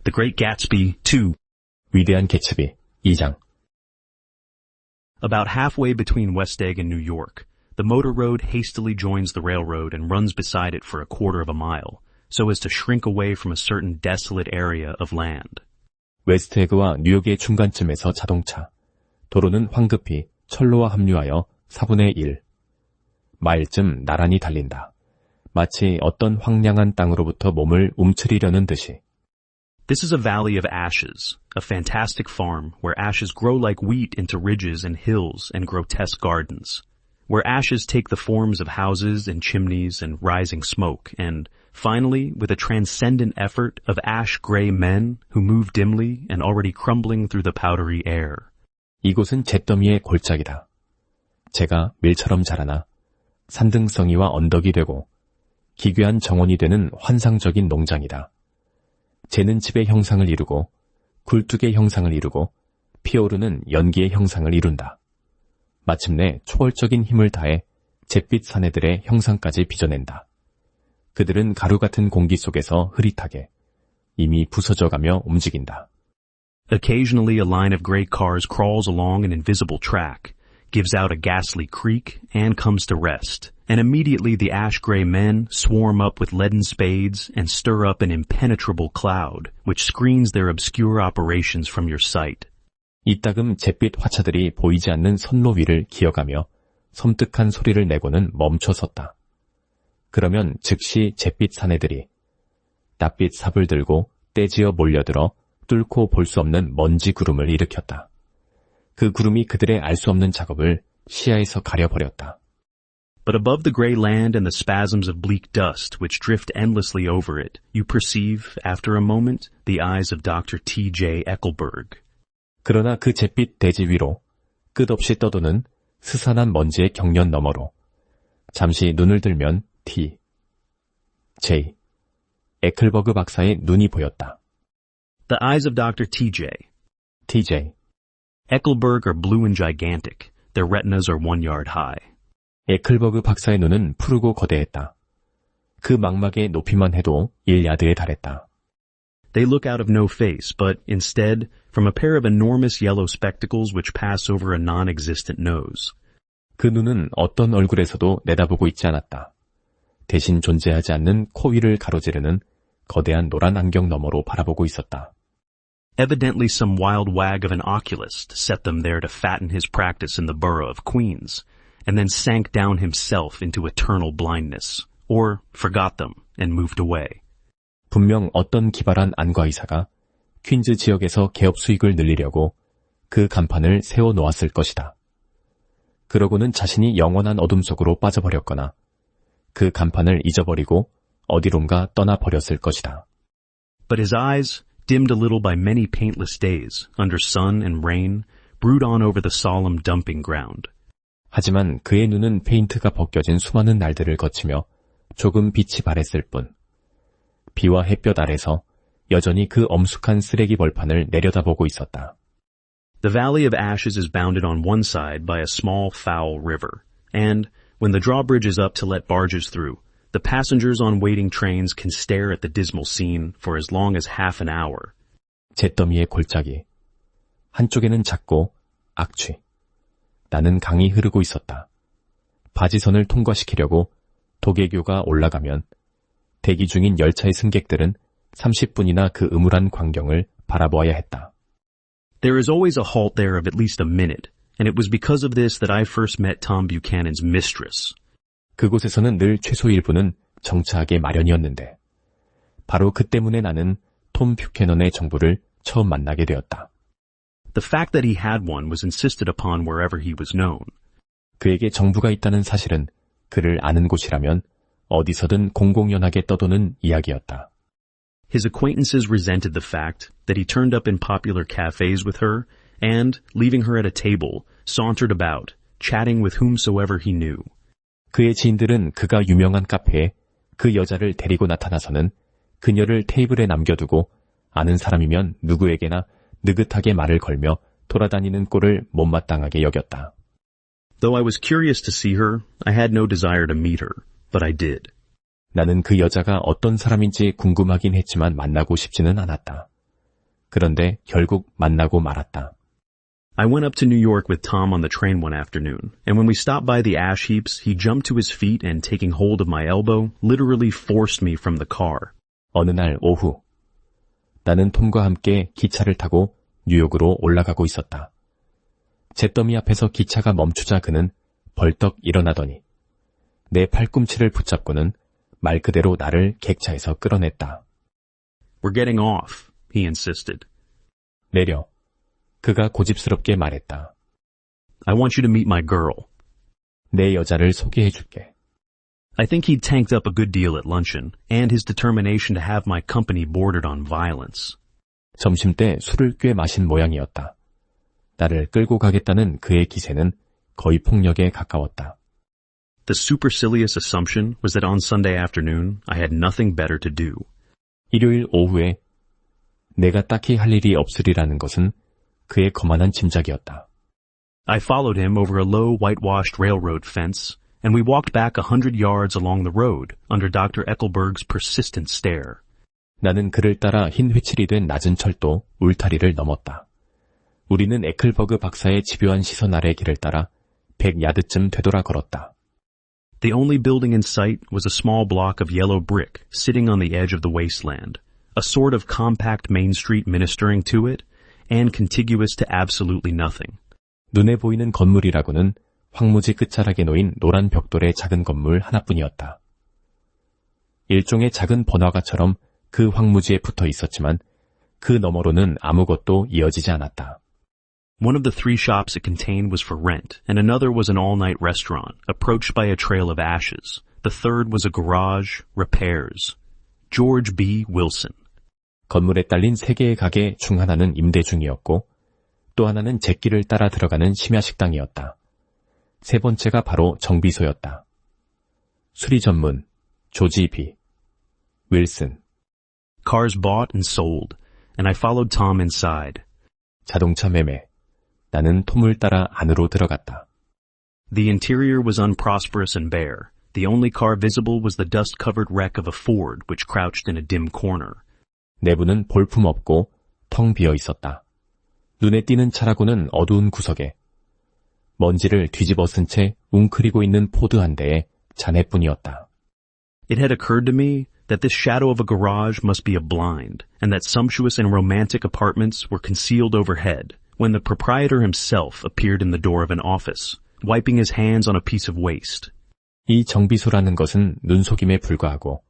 The Great Gatsby 2. 위대한 개츠비 2장. About halfway between West Egg and New York, the motor road hastily joins the railroad and runs beside it for a quarter of a mile, so as to shrink away from a certain desolate area of land. 웨스트에그와 뉴욕의 중간쯤에서 자동차, 도로는 황급히 철로와 합류하여 4분의 1 마일쯤 나란히 달린다. 마치 어떤 황량한 땅으로부터 몸을 움츠리려는 듯이. This is a valley of ashes, a fantastic farm where ashes grow like wheat into ridges and hills and grotesque gardens, where ashes take the forms of houses and chimneys and rising smoke, and finally, with a transcendent effort, of ash-gray men who move dimly and already crumbling through the powdery air. 이곳은 잿더미의 골짜기다. 재가 밀처럼 자라나 산등성이와 언덕이 되고 기괴한 정원이 되는 환상적인 농장이다. 재는 집의 형상을 이루고 굴뚝의 형상을 이루고 피어오르는 연기의 형상을 이룬다. 마침내 초월적인 힘을 다해 잿빛 사내들의 형상까지 빚어낸다. 그들은 가루 같은 공기 속에서 흐릿하게 이미 부서져가며 움직인다. Occasionally a line of great cars crawls along an invisible track, gives out a ghastly creak, and comes to rest, and immediately the ash-gray men swarm up with leaden spades and stir up an impenetrable cloud, which screens their obscure operations from your sight. 이따금 잿빛 화차들이 보이지 않는 선로 위를 기어가며 섬뜩한 소리를 내고는 멈춰 섰다. 그러면 즉시 잿빛 사내들이 낯빛 삽을 들고 떼지어 몰려들어 뚫고 볼 수 없는 먼지 구름을 일으켰다. 그 구름이 그들의 알 수 없는 작업을 시야에서 가려버렸다. But above the gray land and the spasms of bleak dust which drift endlessly over it, you perceive, after a moment, the eyes of Dr. T.J. Eckelberg. 그러나 그 잿빛 대지 위로 끝없이 떠도는 스산한 먼지의 경련 너머로 잠시 눈을 들면 T.J. 에클버그 박사의 눈이 보였다. The eyes of Dr. T.J. T.J. Eckelberg are blue and gigantic. Their retinas are 1 yard high. 에클버그 박사의 눈은 푸르고 거대했다. 그 망막의 높이만 해도 1야드에 달했다. They look out of no face, but instead from a pair of enormous yellow spectacles which pass over a non-existent nose. 그 눈은 어떤 얼굴에서도 내다보고 있지 않았다. 대신 존재하지 않는 코 위를 가로지르는 거대한 노란 안경 너머로 바라보고 있었다. Evidently some wild wag of an oculist set them there to fatten his practice in the borough of Queens, and then sank down himself into eternal blindness, or forgot them and moved away. 분명 어떤 기발한 안과의사가 퀸즈 지역에서 개업 수익을 늘리려고 그 간판을 세워 놓았을 것이다. 그러고는 자신이 영원한 어둠 속으로 빠져버렸거나 그 간판을 잊어버리고 어디론가 떠나버렸을 것이다. But his eyes, dimmed a little by many paintless days, under sun and rain, brood on over the solemn dumping ground. 하지만 그의 눈은 페인트가 벗겨진 수많은 날들을 거치며 조금 빛이 바랬을 뿐, 비와 햇볕 아래서 여전히 그 엄숙한 쓰레기 벌판을 내려다보고 있었다. The Valley of Ashes is bounded on one side by a small foul river, and, when the drawbridge is up to let barges through, the passengers on waiting trains can stare at the dismal scene for as long as half an hour. 잿더미의 골짜기. 한쪽에는 작고 악취. 나는 강이 흐르고 있었다. 바지선을 통과시키려고 도계교가 올라가면 대기 중인 열차의 승객들은 30분이나 그 음울한 광경을 바라보아야 했다. There is always a halt there of at least a minute, and it was because of this that I first met Tom Buchanan's mistress. 그곳에서는 늘 최소 1분은 정차하게 마련이었는데 바로 그 때문에 나는 톰 뷰캐넌의 정부를 처음 만나게 되었다. The fact that he had one was insisted upon wherever he was known. 그에게 정부가 있다는 사실은 그를 아는 곳이라면 어디서든 공공연하게 떠도는 이야기였다. His acquaintances resented the fact that he turned up in popular cafes with her and, leaving her at a table, sauntered about, chatting with whomsoever he knew. 그의 지인들은 그가 유명한 카페에 그 여자를 데리고 나타나서는 그녀를 테이블에 남겨두고 아는 사람이면 누구에게나 느긋하게 말을 걸며 돌아다니는 꼴을 못마땅하게 여겼다. Though I was curious to see her, I had no desire to meet her, but I did. 나는 그 여자가 어떤 사람인지 궁금하긴 했지만 만나고 싶지는 않았다. 그런데 결국 만나고 말았다. I went up to New York with Tom on the train one afternoon, and when we stopped by the ash heaps, he jumped to his feet and taking hold of my elbow, literally forced me from the car. 어느 날 오후, 나는 톰과 함께 기차를 타고 뉴욕으로 올라가고 있었다. 잿더미 앞에서 기차가 멈추자 그는 벌떡 일어나더니 내 팔꿈치를 붙잡고는 말 그대로 나를 객차에서 끌어냈다. We're getting off, he insisted. 내려. 그가 고집스럽게 말했다. I want you to meet my girl. 내 여자를 소개해줄게. I think he'd tanked up a good deal at luncheon, and his determination to have my company bordered on violence. 점심때 술을 꽤 마신 모양이었다. 나를 끌고 가겠다는 그의 기세는 거의 폭력에 가까웠다. The supercilious assumption was that on Sunday afternoon, I had nothing better to do. 일요일 오후에 내가 딱히 할 일이 없으리라는 것은 그의 거만한 짐작이었다. I followed him over a low whitewashed railroad fence, and we walked back 100 yards along the road under Dr. Eckelberg's persistent stare. 나는 그를 따라 흰 회칠이 된 낮은 철도 울타리를 넘었다. 우리는 에클버그 박사의 집요한 시선 아래 길을 따라 100야드쯤 되돌아 걸었다. The only building in sight was a small block of yellow brick sitting on the edge of the wasteland, a sort of compact Main Street ministering to it, and contiguous to absolutely nothing. 눈에 보이는 건물이라고는 황무지 끝자락에 놓인 노란 벽돌의 작은 건물 하나뿐이었다. 일종의 작은 번화가처럼 그 황무지에 붙어 있었지만 그 너머로는 아무것도 이어지지 않았다. One of the 3 shops it contained was for rent, and another was an all-night restaurant, approached by a trail of ashes. The third was a garage, repairs. George B. Wilson. 건물에 딸린 3개의 가게 중 하나는 임대 중이었고 또 하나는 잿길을 따라 들어가는 심야식당이었다. 세 번째가 바로 정비소였다. 수리 전문, 조지 B. 윌슨. Cars bought and sold, and I followed Tom inside. 자동차 매매. 나는 톰을 따라 안으로 들어갔다. The interior was unprosperous and bare. The only car visible was the dust-covered wreck of a Ford which crouched in a dim corner. 내부는 볼품없고 텅 비어 있었다. 눈에 띄는 차라고는 어두운 구석에 먼지를 뒤집어 쓴 채 웅크리고 있는 포드 한 대에 잔해뿐이었다. It had occurred to me that this shadow of a garage must be a blind, and that sumptuous and romantic apartments were concealed overhead, when the proprietor himself appeared in the door of an office, wiping his hands on a piece of waste. 이 정비소라는 것은 눈속임에 불과하고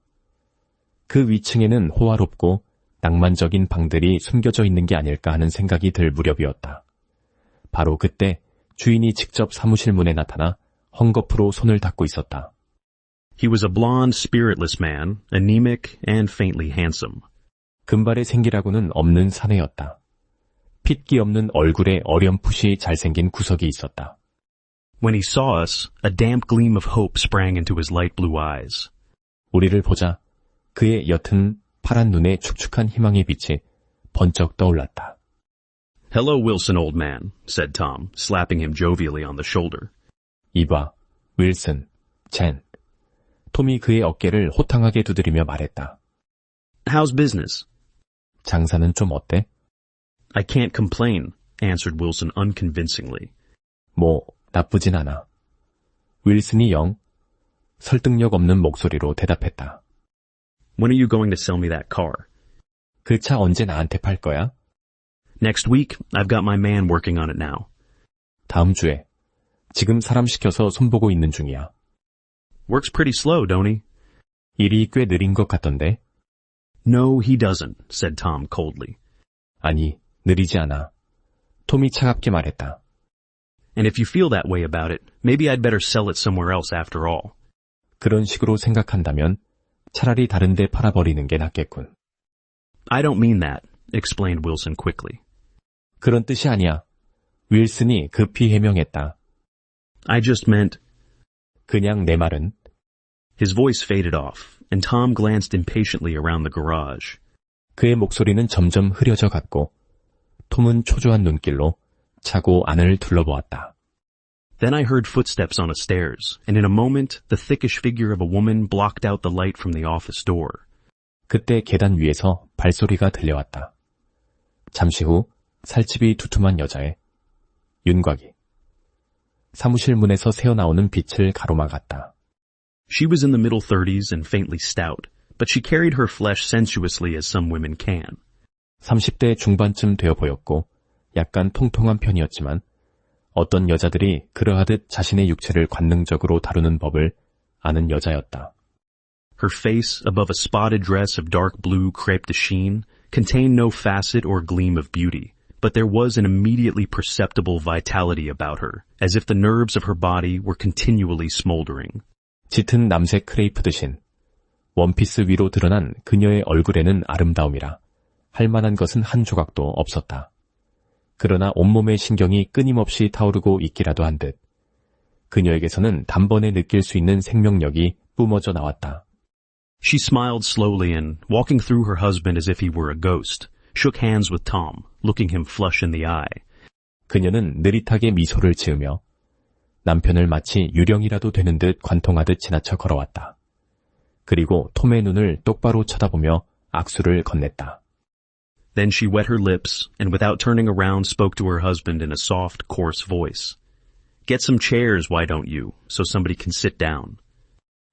그 위층에는 호화롭고 낭만적인 방들이 숨겨져 있는 게 아닐까 하는 생각이 들 무렵이었다. 바로 그때 주인이 직접 사무실 문에 나타나 헝겊으로 손을 닦고 있었다. He was a blonde, spiritless man, anemic and faintly handsome. 금발의 생기라고는 없는 사내였다. 핏기 없는 얼굴에 어렴풋이 잘생긴 구석이 있었다. When he saw us, a damp gleam of hope sprang into his light blue eyes. 우리를 보자 그의 옅은 파란 눈에 축축한 희망의 빛이 번쩍 떠올랐다. Hello, Wilson, old man, said Tom, slapping him jovially on the shoulder. 이봐, 윌슨, 젠. 톰이 그의 어깨를 호탕하게 두드리며 말했다. How's business? 장사는 좀 어때? I can't complain, answered Wilson unconvincingly. 뭐 나쁘진 않아. 윌슨이 영 설득력 없는 목소리로 대답했다. When are you going to sell me that car? 그 차 언제 나한테 팔 거야? Next week, I've got my man working on it now. 다음 주에. 지금 사람 시켜서 손보고 있는 중이야. Works pretty slow, don't he? 일이 꽤 느린 것 같던데. No, he doesn't, said Tom coldly. 아니, 느리지 않아. 톰이 차갑게 말했다. And if you feel that way about it, maybe I'd better sell it somewhere else after all. 그런 식으로 생각한다면 차라리 다른 데 팔아버리는 게 낫겠군. I don't mean that, explained Wilson quickly. 그런 뜻이 아니야. 윌슨이 급히 해명했다. I just meant... 그냥 내 말은... His voice faded off, and Tom glanced impatiently around the garage. 그의 목소리는 점점 흐려져 갔고 톰은 초조한 눈길로 차고 안을 둘러보았다. Then I heard footsteps on the stairs, and in a moment the thickish figure of a woman blocked out the light from the office door. 그때 계단 위에서 발소리가 들려왔다. 잠시 후 살집이 두툼한 여자의 윤곽이 사무실 문에서 새어나오는 빛을 가로막았다. She was in the middle 30s and faintly stout, but she carried her flesh sensuously as some women can. 30대 중반쯤 되어 보였고 약간 통통한 편이었지만 어떤 여자들이 그러하듯 자신의 육체를 관능적으로 다루는 법을 아는 여자였다. Her face, above a spotted dress of dark blue crepe de chine, contained no facet or gleam of beauty, but there was an immediately perceptible vitality about her, as if the nerves of her body were continually smoldering. 짙은 남색 크레이프 드신 원피스 위로 드러난 그녀의 얼굴에는 아름다움이라 할 만한 것은 한 조각도 없었다. 그러나 온몸의 신경이 끊임없이 타오르고 있기라도 한 듯 그녀에게서는 단번에 느낄 수 있는 생명력이 뿜어져 나왔다. She smiled slowly and, walking through her husband as if he were a ghost, shook hands with Tom, looking him flush in the eye. 그녀는 느릿하게 미소를 지으며 남편을 마치 유령이라도 되는 듯 관통하듯 지나쳐 걸어왔다. 그리고 톰의 눈을 똑바로 쳐다보며 악수를 건넸다. Then she wet her lips and without turning around spoke to her husband in a soft, coarse voice. Get some chairs, why don't you, so somebody can sit down.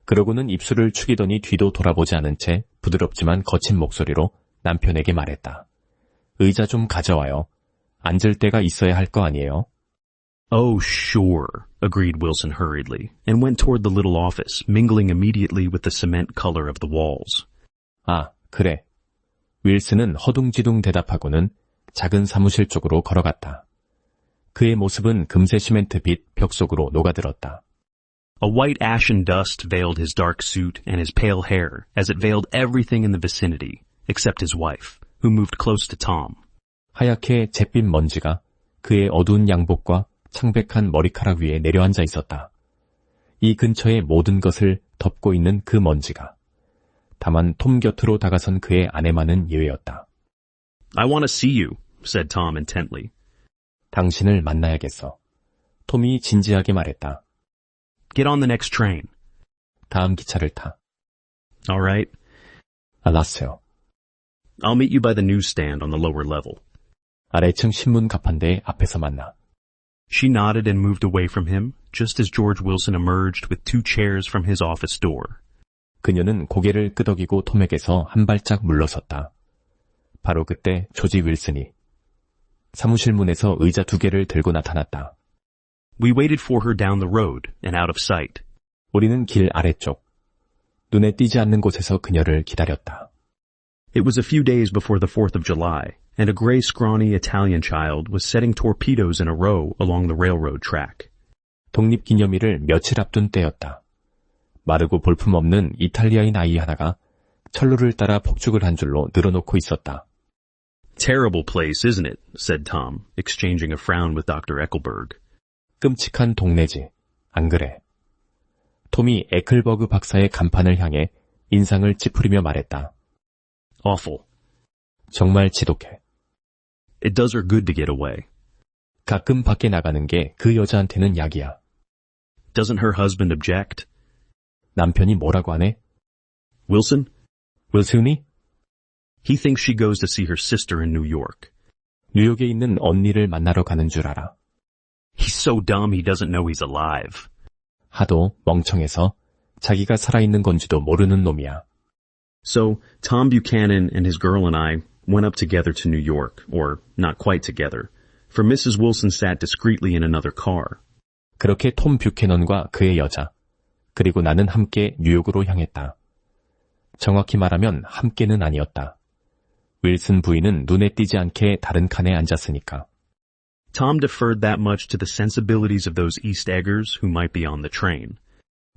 그러고는 입술을 축이더니 뒤도 돌아보지 않은 채 부드럽지만 거친 목소리로 남편에게 말했다. 의자 좀 가져와요. 앉을 데가 있어야 할 거 아니에요? Oh, sure, agreed Wilson hurriedly, and went toward the little office, mingling immediately with the cement color of the walls. 아, 그래. 윌슨은 허둥지둥 대답하고는 작은 사무실 쪽으로 걸어갔다. 그의 모습은 금세 시멘트 빛 벽 속으로 녹아들었다. A white ashen dust veiled his dark suit and his pale hair, as it veiled everything in the vicinity, except his wife, who moved close to Tom. 하얗게 잿빛 먼지가 그의 어두운 양복과 창백한 머리카락 위에 내려앉아 있었다. 이 근처의 모든 것을 덮고 있는 그 먼지가 다만 톰 곁으로 다가선 그의 아내만은 예외였다. I want to see you, said Tom intently. 당신을 만나야겠어. 톰이 진지하게 말했다. Get on the next train. 다음 기차를 타. All right. 알았어요. I'll meet you by the newsstand on the lower level. 아래층 신문 가판대 앞에서 만나. She nodded and moved away from him, just as George Wilson emerged with 2 chairs from his office door. 그녀는 고개를 끄덕이고 톰에게서 한 발짝 물러섰다. 바로 그때 조지 윌슨이 사무실 문에서 의자 2개를 들고 나타났다. We waited for her down the road and out of sight. 우리는 길 아래쪽, 눈에 띄지 않는 곳에서 그녀를 기다렸다. It was a few days before the 4th of July, and a gray, scrawny Italian child was setting torpedoes in a row along the railroad track. 독립기념일을 며칠 앞둔 때였다. 마르고 볼품없는 이탈리아인 아이 하나가 철로를 따라 폭죽을 한 줄로 늘어놓고 있었다. Terrible place, isn't it? said Tom, exchanging a frown with Dr. Eckelberg. 끔찍한 동네지, 안 그래? 톰이 에클버그 박사의 간판을 향해 인상을 찌푸리며 말했다. Awful. 정말 지독해. It does her good to get away. 가끔 밖에 나가는 게 그 여자한테는 약이야. Doesn't her husband object? 남편이 뭐라고 하네? Wilson? 윌슨이? He thinks she goes to see her sister in New York. 뉴욕에 있는 언니를 만나러 가는 줄 알아. He's so dumb he doesn't know he's alive. 하도 멍청해서 자기가 살아있는 건지도 모르는 놈이야. So, Tom Buchanan and his girl and I went up together to New York, or not quite together, for Mrs. Wilson sat discreetly in another car. 그렇게 톰 뷰캐넌과 그의 여자, 그리고 나는 함께 뉴욕으로 향했다. 정확히 말하면 함께는 아니었다. 윌슨 부인은 눈에 띄지 않게 다른 칸에 앉았으니까. Tom deferred that much to the sensibilities of those East Eggers who might be on the train.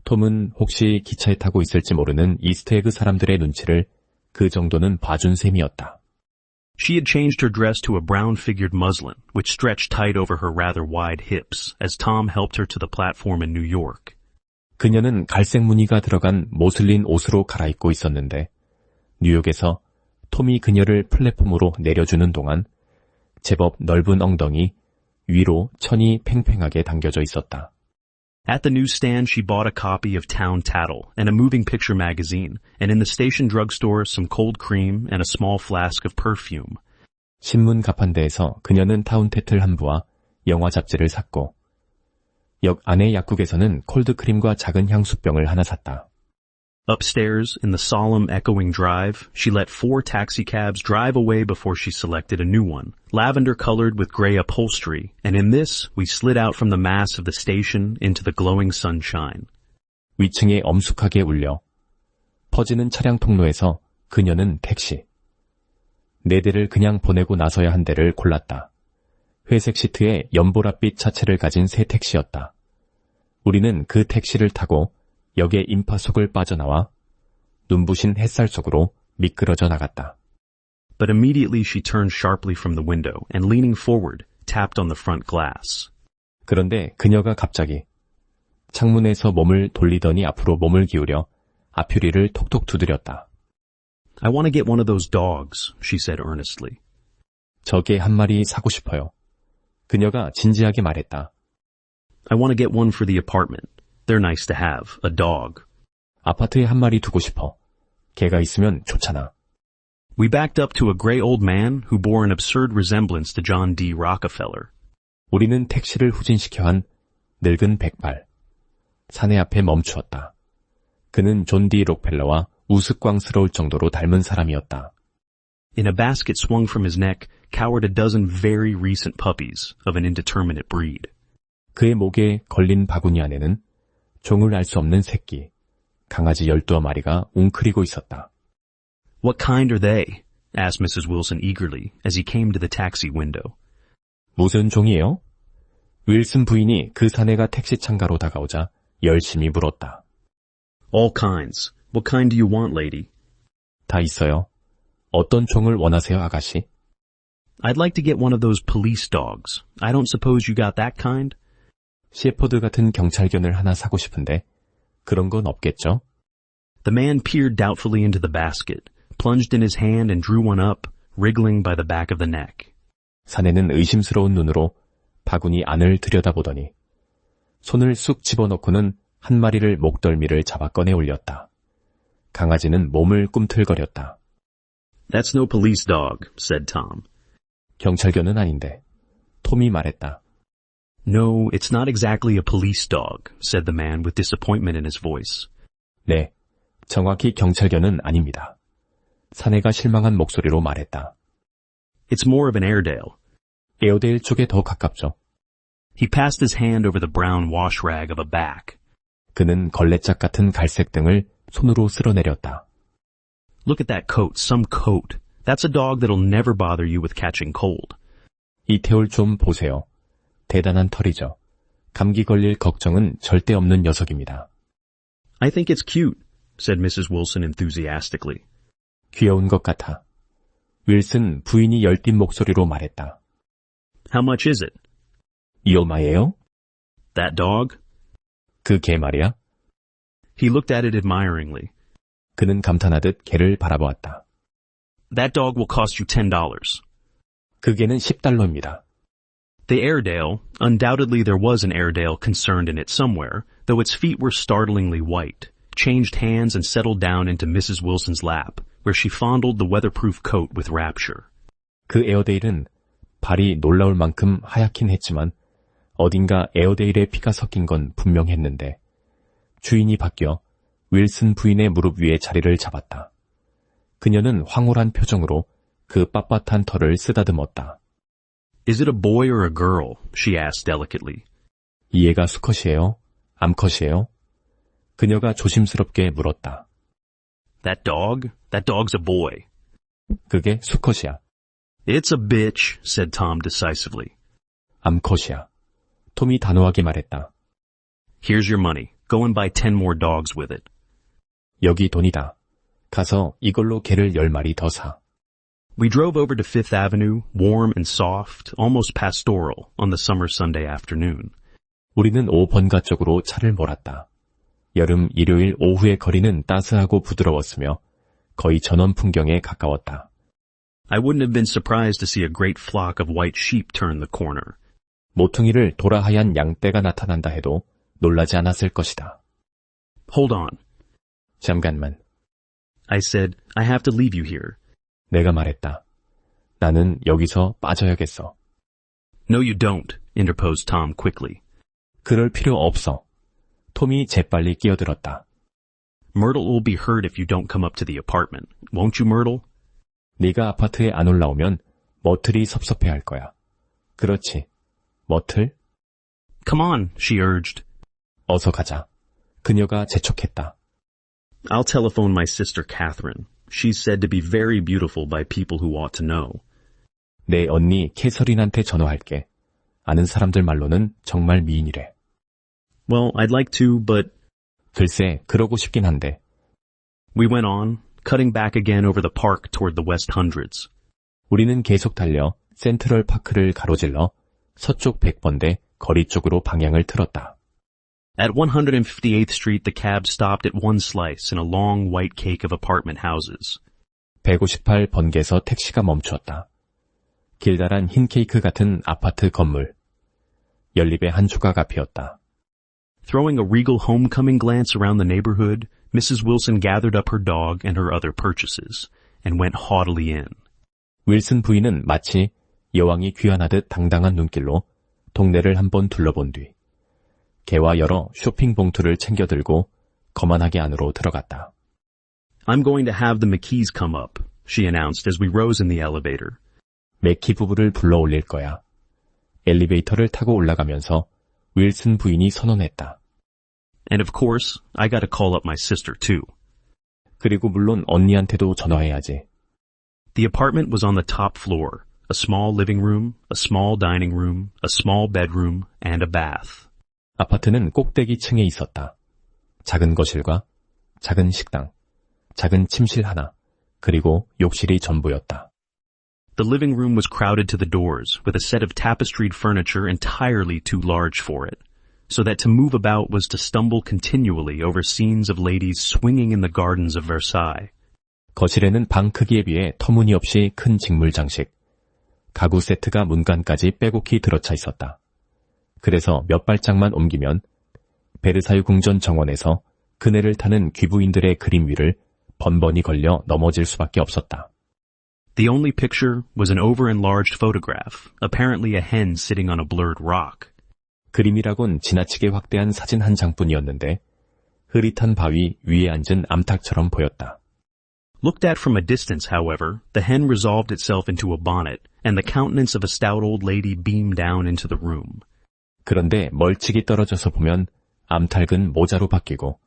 톰은 혹시 기차에 타고 있을지 모르는 이스트에그 사람들의 눈치를 그 정도는 봐준 셈이었다. She had changed her dress to a brown-figured muslin, which stretched tight over her rather wide hips, as Tom helped her to the platform in New York. 그녀는 갈색 무늬가 들어간 모슬린 옷으로 갈아입고 있었는데 뉴욕에서 톰이 그녀를 플랫폼으로 내려주는 동안 제법 넓은 엉덩이 위로 천이 팽팽하게 당겨져 있었다. At the newsstand, she bought a copy of Town Tattle and a moving picture magazine, and in the station drugstore, some cold cream and a small flask of perfume. 신문 가판대에서 그녀는 타운테틀 한 부와 영화 잡지를 샀고 역 안의 약국에서는 콜드크림과 작은 향수병을 하나 샀다. Upstairs, in the solemn, echoing drive, she let 4 taxicabs drive away before she selected a new one, lavender-colored with gray upholstery, and in this, we slid out from the mass of the station into the glowing sunshine. 위층에 엄숙하게 울려 퍼지는 차량 통로에서 그녀는 택시. 4대를 그냥 보내고 나서야 한 대를 골랐다. 회색 시트에 연보랏빛 차체를 가진 새 택시였다. 우리는 그 택시를 타고 역의 인파 속을 빠져나와 눈부신 햇살 속으로 미끄러져 나갔다. But immediately she turned sharply from the window and leaning forward, tapped on the front glass. 그런데 그녀가 갑자기 창문에서 몸을 돌리더니 앞으로 몸을 기울여 앞유리를 톡톡 두드렸다. I want to get one of those dogs, she said earnestly. 저 개 한 마리 사고 싶어요. 그녀가 진지하게 말했다. I want to get one for the apartment. They're nice to have, a dog. 아파트에 한 마리 두고 싶어. 개가 있으면 좋잖아. We backed up to a gray old man who bore an absurd resemblance to John D. Rockefeller. 우리는 택시를 후진시켜 한 늙은 백발. 사내 앞에 멈추었다. 그는 존 디 록펠러와 우스꽝스러울 정도로 닮은 사람이었다. In a basket swung from his neck cowered a dozen very recent puppies of an indeterminate breed. 그의 목에 걸린 바구니 안에는 종을 알 수 없는 새끼, 강아지 12마리가 웅크리고 있었다. What kind are they? asked Mrs. Wilson eagerly as he came to the taxi window. 무슨 종이에요? 윌슨 부인이 그 사내가 택시 창가로 다가오자 열심히 물었다. All kinds. What kind do you want, lady? 다 있어요. 어떤 종을 원하세요, 아가씨? I'd like to get one of those police dogs. I don't suppose you got that kind? 셰퍼드 같은 경찰견을 하나 사고 싶은데 그런 건 없겠죠? The man peered doubtfully into the basket, plunged in his hand and drew one up, wriggling by the back of the neck. 사내는 의심스러운 눈으로 바구니 안을 들여다보더니 손을 쑥 집어넣고는 한 마리를 목덜미를 잡아 꺼내 올렸다. 강아지는 몸을 꿈틀거렸다. That's no police dog, said Tom. 경찰견은 아닌데. 톰이 말했다. No, it's not exactly a police dog, said the man with disappointment in his voice. 네, 정확히 경찰견은 아닙니다. 사내가 실망한 목소리로 말했다. It's more of an Airedale. 에어데일 쪽에 더 가깝죠. He passed his hand over the brown wash rag of a back. 그는 걸레짝 같은 갈색 등을 손으로 쓸어내렸다. Look at that coat, some coat. That's a dog that'll never bother you with catching cold. 이 태울 좀 보세요. 대단한 털이죠. 감기 걸릴 걱정은 절대 없는 녀석입니다. I think it's cute, said Mrs. Wilson enthusiastically. 귀여운 것 같아. 윌슨 부인이 열띤 목소리로 말했다. How much is it? 이 얼마예요? That dog? 그 개 말이야? He looked at it admiringly. 그는 감탄하듯 개를 바라보았다. That dog will cost you $10. 그 개는 $10입니다. The Airedale, undoubtedly there was an Airedale concerned in it somewhere, though its feet were startlingly white, changed hands and settled down into Mrs. Wilson's lap, where she fondled the weatherproof coat with rapture. 그 에어데일은 발이 놀라울 만큼 하얗긴 했지만 어딘가 에어데일의 피가 섞인 건 분명했는데 주인이 바뀌어 윌슨 부인의 무릎 위에 자리를 잡았다. 그녀는 황홀한 표정으로 그 빳빳한 털을 쓰다듬었다. Is it a boy or a girl? She asked delicately. 이 애가 수컷이에요? 암컷이에요? 그녀가 조심스럽게 물었다. That dog's a boy. 그게 수컷이야. It's a bitch, said Tom decisively. 암컷이야. 톰이 단호하게 말했다. Here's your money. Go and buy 10 more dogs with it. 여기 돈이다. 가서 이걸로 개를 10마리 더 사. We drove over to Fifth Avenue, warm and soft, almost pastoral, on the summer Sunday afternoon. 우리는 5번가 쪽으로 차를 몰았다. 여름 일요일 오후의 거리는 따스하고 부드러웠으며 거의 전원 풍경에 가까웠다. I wouldn't have been surprised to see a great flock of white sheep turn the corner. 모퉁이를 돌아 하얀 양떼가 나타난다 해도 놀라지 않았을 것이다. Hold on. 잠깐만. I said, I have to leave you here. 내가 말했다. 나는 여기서 빠져야겠어. No, you don't, interposed Tom quickly. 그럴 필요 없어. 톰이 재빨리 끼어들었다. Myrtle will be hurt if you don't come up to the apartment. Won't you, Myrtle? 네가 아파트에 안 올라오면 머틀이 섭섭해할 거야. 그렇지. 머틀? Come on, she urged. 어서 가자. 그녀가 재촉했다. I'll telephone my sister Catherine. She's said to be very beautiful by people who ought to know. 내 언니 캐서린한테 전화할게. 아는 사람들 말로는 정말 미인이래. Well, I'd like to, but... 글쎄, 그러고 싶긴 한데. We went on, cutting back again over the park toward the West Hundreds. 우리는 계속 달려 센트럴 파크를 가로질러 서쪽 100번대 거리 쪽으로 방향을 틀었다. At 158th Street, the cab stopped at one slice in a long white cake of apartment houses. 158번개에서 택시가 멈추었다. 길다란 흰 케이크 같은 아파트 건물. 연립의 한 조각 앞이었다. Throwing a regal homecoming glance around the neighborhood, Mrs. Wilson gathered up her dog and her other purchases and went haughtily in. 윌슨 부인은 마치 여왕이 귀환하듯 당당한 눈길로 동네를 한번 둘러본 뒤 개와 여러 쇼핑 봉투를 챙겨 들고 거만하게 안으로 들어갔다. I'm going to have the McKees come up, she announced as we rose in the elevator. 맥키 부부를 불러 올릴 거야. 엘리베이터를 타고 올라가면서 윌슨 부인이 선언했다. And of course, I got to call up my sister too. 그리고 물론 언니한테도 전화해야지. The apartment was on the top floor, a small living room, a small dining room, a small bedroom, and a bath. 아파트는 꼭대기 층에 있었다. 작은 거실과 작은 식당, 작은 침실 하나, 그리고 욕실이 전부였다. The living room was crowded to the doors with a set of tapestried furniture entirely too large for it, so that to move about was to stumble continually over scenes of ladies swinging in the gardens of Versailles. 거실에는 방 크기에 비해 터무니없이 큰 직물 장식, 가구 세트가 문간까지 빼곡히 들어차 있었다. 그래서 몇 발짝만 옮기면 베르사유 궁전 정원에서 그네를 타는 귀부인들의 그림 위를 번번이 걸려 넘어질 수밖에 없었다. The only picture was an over-enlarged photograph, apparently a hen sitting on a blurred rock. 그림이라곤 지나치게 확대한 사진 한 장뿐이었는데 흐릿한 바위 위에 앉은 암탉처럼 보였다. Looked at from a distance, however, the hen resolved itself into a bonnet, and the countenance of a stout old lady beamed down into the room. 그런데 멀찍이 떨어져서 보면 암탉은 모자로 바뀌고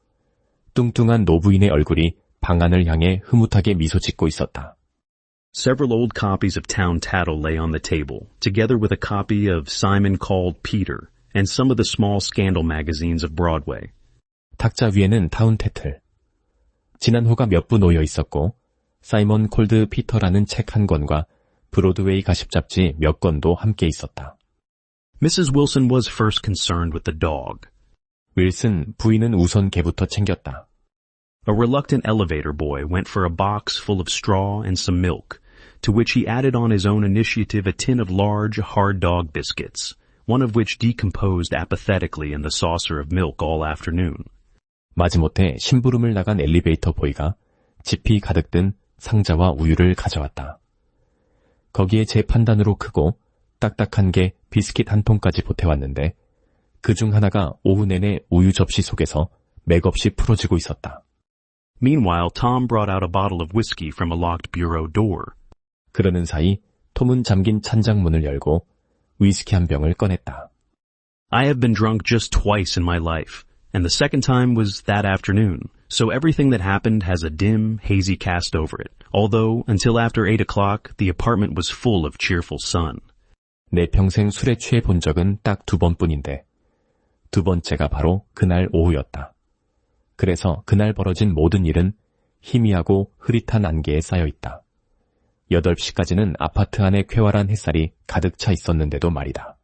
뚱뚱한 노부인의 얼굴이 방 안을 향해 흐뭇하게 미소 짓고 있었다. Several old copies of Town Tattle lay on the table, together with a copy of Simon Called Peter, and some of the small scandal magazines of Broadway. 탁자 위에는 타운 태틀, 지난호가 몇 부 놓여 있었고 사이먼 콜드 피터라는 책 한 권과 브로드웨이 가십 잡지 몇 권도 함께 있었다. Mrs. Wilson was first concerned with the dog. 윌슨 부인은 우선 개부터 챙겼다. A reluctant elevator boy went for a box full of straw and some milk, to which he added on his own initiative a tin of large, hard dog biscuits, one of which decomposed apathetically in the saucer of milk all afternoon. 마지못해 심부름을 나간 엘리베이터 보이가 지피 가득 든 상자와 우유를 가져왔다. 거기에 제 판단으로 크고 딱딱한 게 비스킷 한 통까지 보태왔는데 그중 하나가 오후 내내 우유 접시 속에서 맥없이 풀어지고 있었다. Meanwhile, Tom brought out a bottle of whiskey from a locked bureau door. 그러는 사이 톰은 잠긴 찬장문을 열고 위스키 한 병을 꺼냈다. I have been drunk just twice in my life, and the second time was that afternoon, so everything that happened has a dim, hazy cast over it, although until after 8 o'clock the apartment was full of cheerful sun. 내 평생 술에 취해 본 적은 딱 2번뿐인데 두 번째가 바로 그날 오후였다. 그래서 그날 벌어진 모든 일은 희미하고 흐릿한 안개에 쌓여있다. 8시까지는 아파트 안에 쾌활한 햇살이 가득 차 있었는데도 말이다.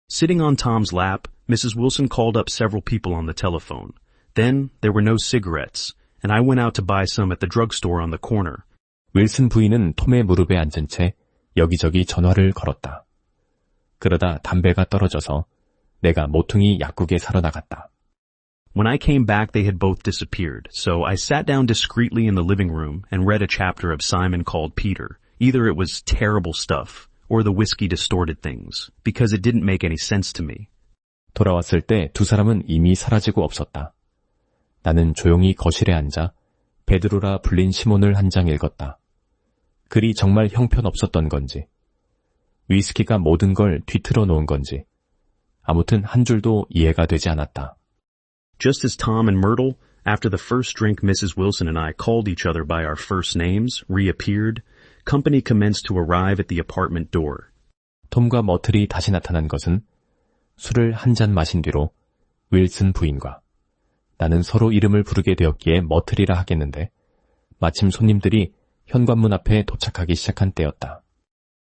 Sitting on Tom's lap, Mrs. Wilson called up several people on the telephone. Then there were no cigarettes, and I went out to buy some at the drugstore on the corner. 윌슨 부인은 톰의 무릎에 앉은 채 여기저기 전화를 걸었다. 그러다 담배가 떨어져서 내가 모퉁이 약국에 사러 나갔다. When I came back, they had both disappeared, so I sat down discreetly in the living room and read a chapter of Simon Called Peter, Either it was terrible stuff, or the whiskey distorted things, because it didn't make any sense to me. 돌아왔을 때 두 사람은 이미 사라지고 없었다. 나는 조용히 거실에 앉아 베드로라 불린 시몬을 한 장 읽었다. 글이 정말 형편없었던 건지, 위스키가 모든 걸 뒤틀어 놓은 건지, 아무튼 한 줄도 이해가 되지 않았다. Just as Tom and Myrtle, after the first drink Mrs. Wilson and I called each other by our first names, reappeared, company commenced to arrive at the apartment door. 톰과 머틀이 다시 나타난 것은 술을 한 잔 마신 뒤로 윌슨 부인과 나는 서로 이름을 부르게 되었기에 머틀이라 하겠는데 마침 손님들이 현관문 앞에 도착하기 시작한 때였다.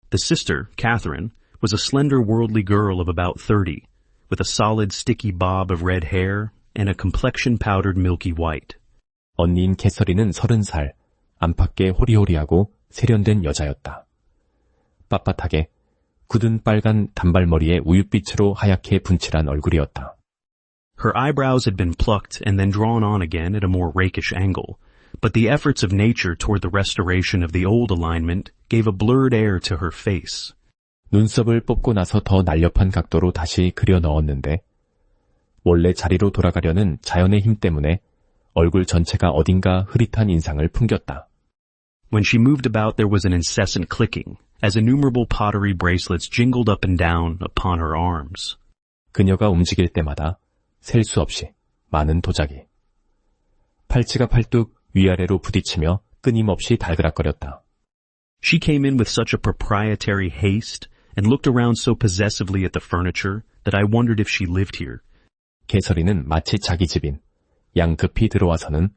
The sister, Catherine, was a slender worldly girl of about 30, with a solid sticky bob of red hair and a complexion powdered milky white. 언니인 캐서린은 30살, 안팎에 호리호리하고 세련된 여자였다. 빳빳하게 굳은 빨간 단발머리에 우윳빛으로 하얗게 분칠한 얼굴이었다. Her eyebrows had been plucked and then drawn on again at a more rakish angle, but the efforts of nature toward the restoration of the old alignment gave a blurred air to her face. 눈썹을 뽑고 나서 더 날렵한 각도로 다시 그려 넣었는데 원래 자리로 돌아가려는 자연의 힘 때문에 얼굴 전체가 어딘가 흐릿한 인상을 풍겼다. When she moved about, there was an incessant clicking, as innumerable pottery bracelets jingled up and down upon her arms. 그녀가 움직일 때마다 셀 수 없이 많은 도자기. 팔찌가 팔뚝 위아래로 부딪히며 끊임없이 달그락거렸다. She came in with such a proprietary haste and looked around so possessively at the furniture that I wondered if she lived here. 캐서린은 마치 자기 집인 양급히 들어와서는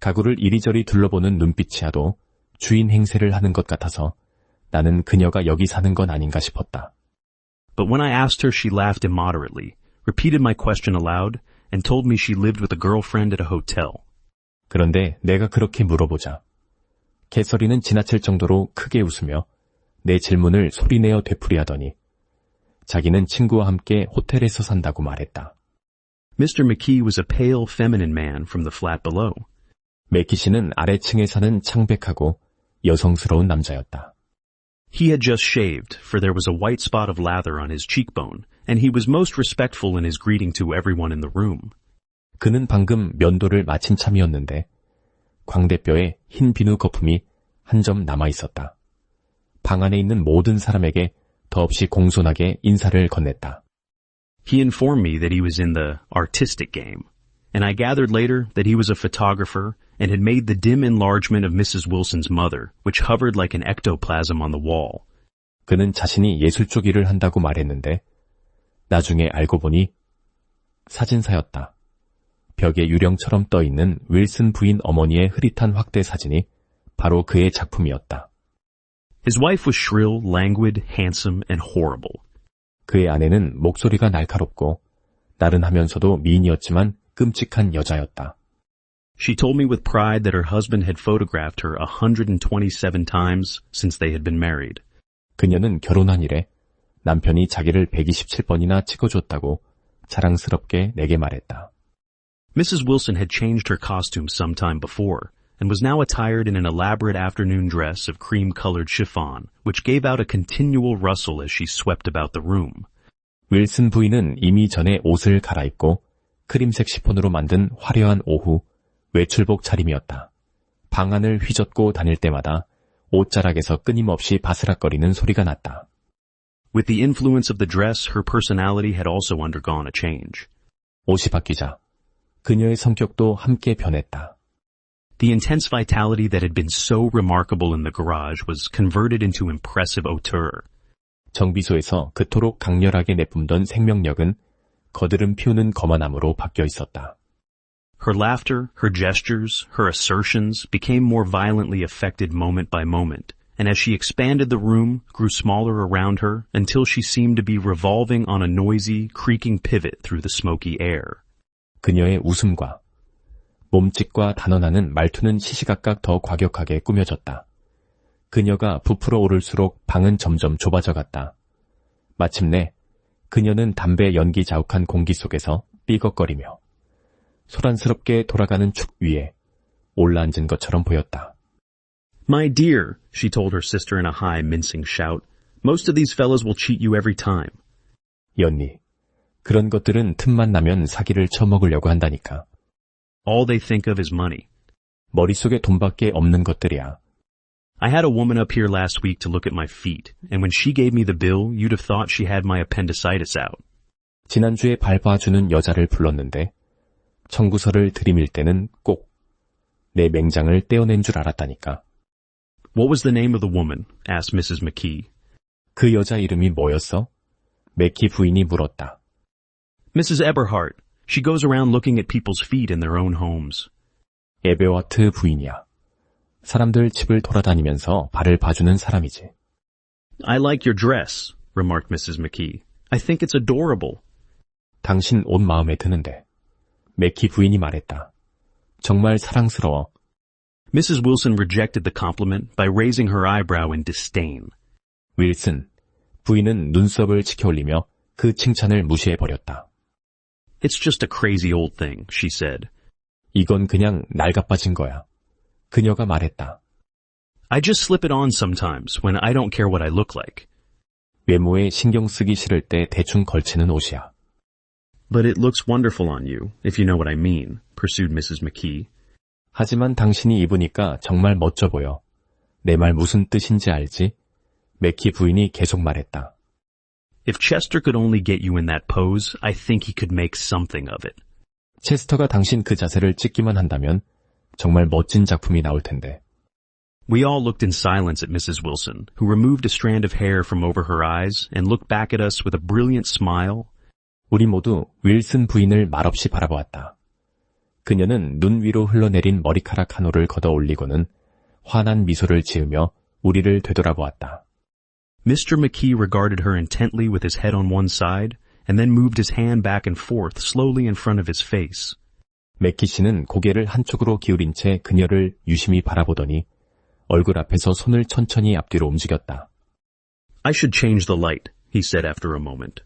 가구를 이리저리 둘러보는 눈빛이야도 주인 행세를 하는 것 같아서 나는 그녀가 여기 사는 건 아닌가 싶었다. But when I asked her, she laughed immoderately, repeated my question aloud, and told me she lived with a girlfriend at a hotel. 그런데 내가 그렇게 물어보자 캐서린은 지나칠 정도로 크게 웃으며 내 질문을 소리내어 되풀이하더니 자기는 친구와 함께 호텔에서 산다고 말했다. Mr. McKee was a pale, feminine man from the flat below. 맥키 씨는 아래층에 사는 창백하고 여성스러운 남자였다. He had just shaved, for there was a white spot of lather on his cheekbone, and he was most respectful in his greeting to everyone in the room. 그는 방금 면도를 마친 참이었는데 광대뼈에 흰 비누 거품이 한 점 남아 있었다. 방 안에 있는 모든 사람에게 더없이 공손하게 인사를 건넸다. He informed me that he was in the artistic game, and I gathered later that he was a photographer and had made the dim enlargement of Mrs. Wilson's mother, which hovered like an ectoplasm on the wall. 그는 자신이 예술 쪽 일을 한다고 말했는데 나중에 알고 보니 사진사였다. 벽에 유령처럼 떠있는 윌슨 부인 어머니의 흐릿한 확대 사진이 바로 그의 작품이었다. His wife was shrill, languid, handsome, and horrible. 그의 아내는 목소리가 날카롭고 나른하면서도 미인이었지만 끔찍한 여자였다. She told me with pride that her husband had photographed her 127 times since they had been married. 그녀는 결혼한 이래 남편이 자기를 127번이나 찍어줬다고 자랑스럽게 내게 말했다. Mrs. Wilson had changed her costume some time before, and was now attired in an elaborate afternoon dress of cream-colored chiffon, which gave out a continual rustle as she swept about the room. 윌슨 부인은 이미 전에 옷을 갈아입고 크림색 시폰으로 만든 화려한 오후 외출복 차림이었다. 방 안을 휘젓고 다닐 때마다 옷자락에서 끊임없이 바스락거리는 소리가 났다. With the influence of the dress, her personality had also undergone a change. 옷이 바뀌자 그녀의 성격도 함께 변했다. The intense vitality that had been so remarkable in the garage was converted into impressive hauteur. 정비소에서 그토록 강렬하게 내뿜던 생명력은 거드름 피우는 거만함으로 바뀌어 있었다. Her laughter, her gestures, her assertions became more violently affected moment by moment, and as she expanded the room, grew smaller around her until she seemed to be revolving on a noisy, creaking pivot through the smoky air. 그녀의 웃음과 몸짓과 단언하는 말투는 시시각각 더 과격하게 꾸며졌다. 그녀가 부풀어 오를수록 방은 점점 좁아져 갔다. 마침내 그녀는 담배 연기 자욱한 공기 속에서 삐걱거리며 소란스럽게 돌아가는 축 위에 올라앉은 것처럼 보였다. My dear, she told her sister in a high, mincing shout, most of these fellows will cheat you every time. 연니, 그런 것들은 틈만 나면 사기를 쳐먹으려고 한다니까. All they think of is money. 머릿속에 돈밖에 없는 것들이야. I had a woman up here last week to look at my feet, and when she gave me the bill, you'd have thought she had my appendicitis out. 지난주에 발 봐주는 여자를 불렀는데 청구서를 들이밀 때는 꼭 내 맹장을 떼어낸 줄 알았다니까. What was the name of the woman? asked Mrs. McKee. 그 여자 이름이 뭐였어? 맥키 부인이 물었다. Mrs. Eberhardt. She goes around looking at people's feet in their own homes. 에베워트 부인이야. 사람들 집을 돌아다니면서 발을 봐주는 사람이지. I like your dress, remarked Mrs. McKee. I think it's adorable. 당신 옷 마음에 드는데. 맥키 부인이 말했다. 정말 사랑스러워. Mrs. Wilson rejected the compliment by raising her eyebrow in disdain. 윌슨, 부인은 눈썹을 치켜올리며 그 칭찬을 무시해버렸다. It's just a crazy old thing, she said. 이건 그냥 낡아빠진 거야. 그녀가 말했다. I just slip it on sometimes when I don't care what I look like. 외모에 신경 쓰기 싫을 때 대충 걸치는 옷이야. But it looks wonderful on you, if you know what I mean, pursued Mrs. McKee. 하지만 당신이 입으니까 정말 멋져 보여. 내 말 무슨 뜻인지 알지? 맥키 부인이 계속 말했다. If Chester could only get you in that pose, I think he could make something of it. 체스터가 당신 그 자세를 찍기만 한다면 정말 멋진 작품이 나올 텐데. We all looked in silence at Mrs. Wilson, who removed a strand of hair from over her eyes and looked back at us with a brilliant smile. 우리 모두 윌슨 부인을 말없이 바라보았다. 그녀는 눈 위로 흘러내린 머리카락 한 올을 걷어 올리고는 환한 미소를 지으며 우리를 되돌아보았다. Mr. McKee regarded her intently with his head on one side and then moved his hand back and forth slowly in front of his face. 맥키 씨는 고개를 한쪽으로 기울인 채 그녀를 유심히 바라보더니 얼굴 앞에서 손을 천천히 앞뒤로 움직였다. I should change the light, he said after a moment.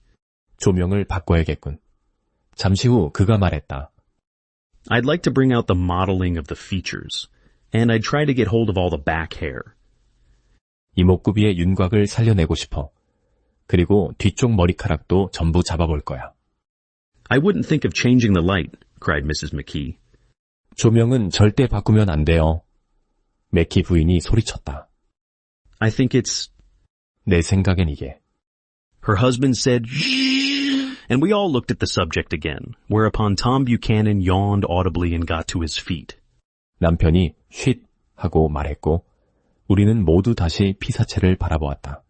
조명을 바꿔야겠군. 잠시 후 그가 말했다. I'd like to bring out the modeling of the features, and I'd try to get hold of all the back hair. 이목구비의 윤곽을 살려내고 싶어. 그리고 뒤쪽 머리카락도 전부 잡아볼 거야. I wouldn't think of changing the light, cried Mrs. McKee. 조명은 절대 바꾸면 안 돼요. 맥키 부인이 소리쳤다. I think it's... 내 생각엔 이게. Her husband said, shh, and we all looked at the subject again, whereupon Tom Buchanan yawned audibly and got to his feet. 남편이 쉿 하고 말했고 우리는 모두 다시 피사체를 바라보았다.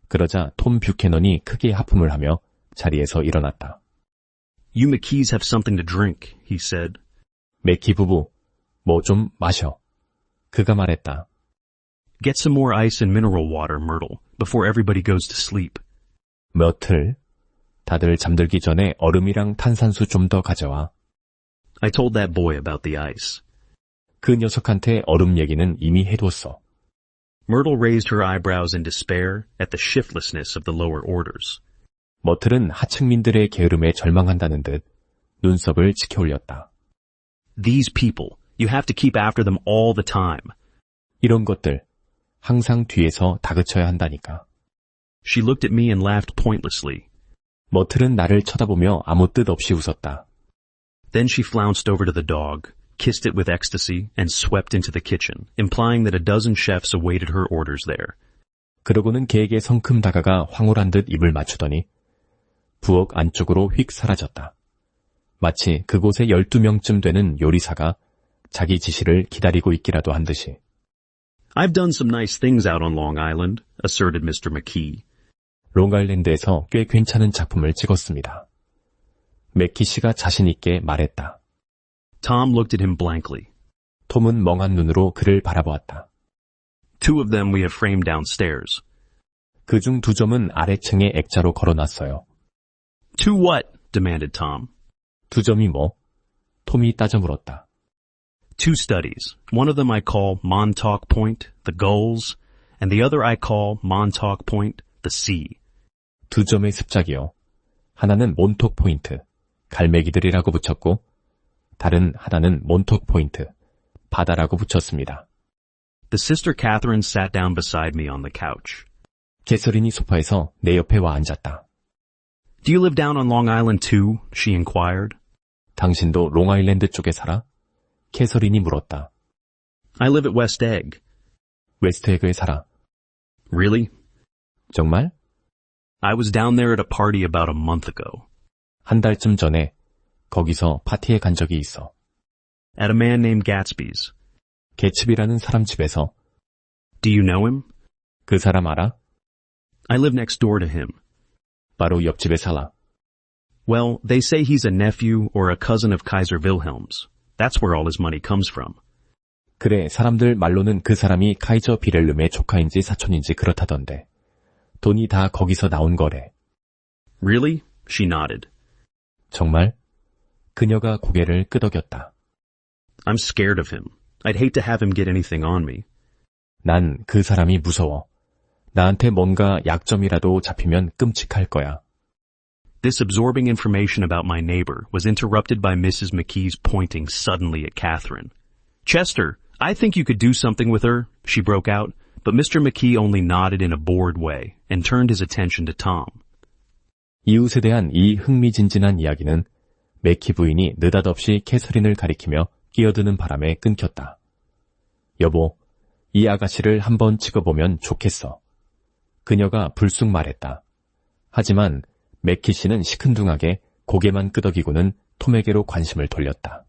그러자 톰 뷰캐넌이 크게 하품을 하며 자리에서 일어났다. You McKees have something to drink, he said. 맥키 부부, 뭐 좀 마셔. 그가 말했다. Get some more ice and mineral water, Myrtle, before everybody goes to sleep. 머틀, 다들 잠들기 전에 얼음이랑 탄산수 좀 더 가져와. I told that boy about the ice. 그 녀석한테 얼음 얘기는 이미 해뒀어. Myrtle raised her eyebrows in despair at the shiftlessness of the lower orders. 머틀은 하층민들의 게으름에 절망한다는 듯 눈썹을 치켜올렸다. These people, you have to keep after them all the time. 이런 것들, 항상 뒤에서 다그쳐야 한다니까. She looked at me and laughed pointlessly. 머틀은 나를 쳐다보며 아무 뜻 없이 웃었다. Then she flounced over to the dog, kissed it with ecstasy, and swept into the kitchen, implying that a dozen chefs awaited her orders there. 그러고는 개에게 성큼 다가가 황홀한 듯 입을 맞추더니 부엌 안쪽으로 휙 사라졌다. 마치 그곳에 12명쯤 되는 요리사가 자기 지시를 기다리고 있기라도 한 듯이. I've done some nice things out on Long Island, asserted Mr. McKee. 롱아일랜드에서 꽤 괜찮은 작품을 찍었습니다. 맥키 씨가 자신 있게 말했다. Tom looked at him blankly. 톰은 멍한 눈으로 그를 바라보았다. Two of them we have framed downstairs. 그중 2점은 아래층에 액자로 걸어놨어요. Two what? demanded Tom. 2점이 뭐? 톰이 따져 물었다. Two studies. One of them I call Montauk Point, the gulls, and the other I call Montauk Point, the sea. 2점의 습작이요. 하나는 몬톡 포인트, 갈매기들이라고 붙였고, 다른 하나는 몬톡 포인트, 바다라고 붙였습니다. The sister Catherine sat down beside me on the couch. 캐서린이 소파에서 내 옆에 와 앉았다. Do you live down on Long Island too? She inquired. 당신도 롱아일랜드 쪽에 살아? 캐서린이 물었다. I live at West Egg. 웨스트에그에 살아. Really? 정말? I was down there at a party about a month ago. 한 달쯤 전에 거기서 파티에 간 적이 있어. At a man named Gatsby's. 개츠비라는 사람 집에서. Do you know him? 그 사람 알아? I live next door to him. 바로 옆집에 살아. Well, they say he's a nephew or a cousin of Kaiser Wilhelm's. That's where all his money comes from. 그래, 사람들 말로는 그 사람이 카이저 비렐름의 조카인지 사촌인지 그렇다던데. 돈이 다 거기서 나온 거래. Really? She nodded. 정말? 그녀가 고개를 끄덕였다. I'm scared of him. I'd hate to have him get anything on me. 난 그 사람이 무서워. 나한테 뭔가 약점이라도 잡히면 끔찍할 거야. This absorbing information about my neighbor was interrupted by Mrs. McKee's pointing suddenly at Catherine. Chester, I think you could do something with her, she broke out, but Mr. McKee only nodded in a bored way and turned his attention to Tom. 이웃에 대한 이 흥미진진한 이야기는 맥키 부인이 느닷없이 캐서린을 가리키며 끼어드는 바람에 끊겼다. 여보, 이 아가씨를 한번 찍어보면 좋겠어. 그녀가 불쑥 말했다. 하지만 맥키 씨는 시큰둥하게 고개만 끄덕이고는 톰에게로 관심을 돌렸다.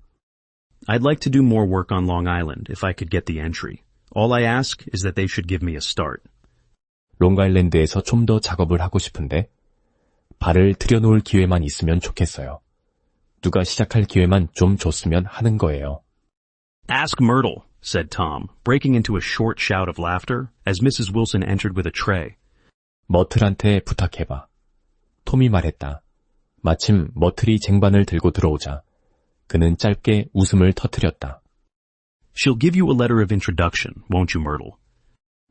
I'd like to do more work on Long Island if I could get the entry. All I ask is that they should give me a start. 롱아일랜드에서 좀 더 작업을 하고 싶은데 발을 들여놓을 기회만 있으면 좋겠어요. 누가 시작할 기회만 좀 줬으면 하는 거예요. Ask Myrtle, said Tom, breaking into a short shout of laughter as Mrs. Wilson entered with a tray. 머틀한테 부탁해봐. 톰이 말했다. 마침 머틀이 쟁반을 들고 들어오자 그는 짧게 웃음을 터뜨렸다. She'll give you a letter of introduction, won't you, Myrtle?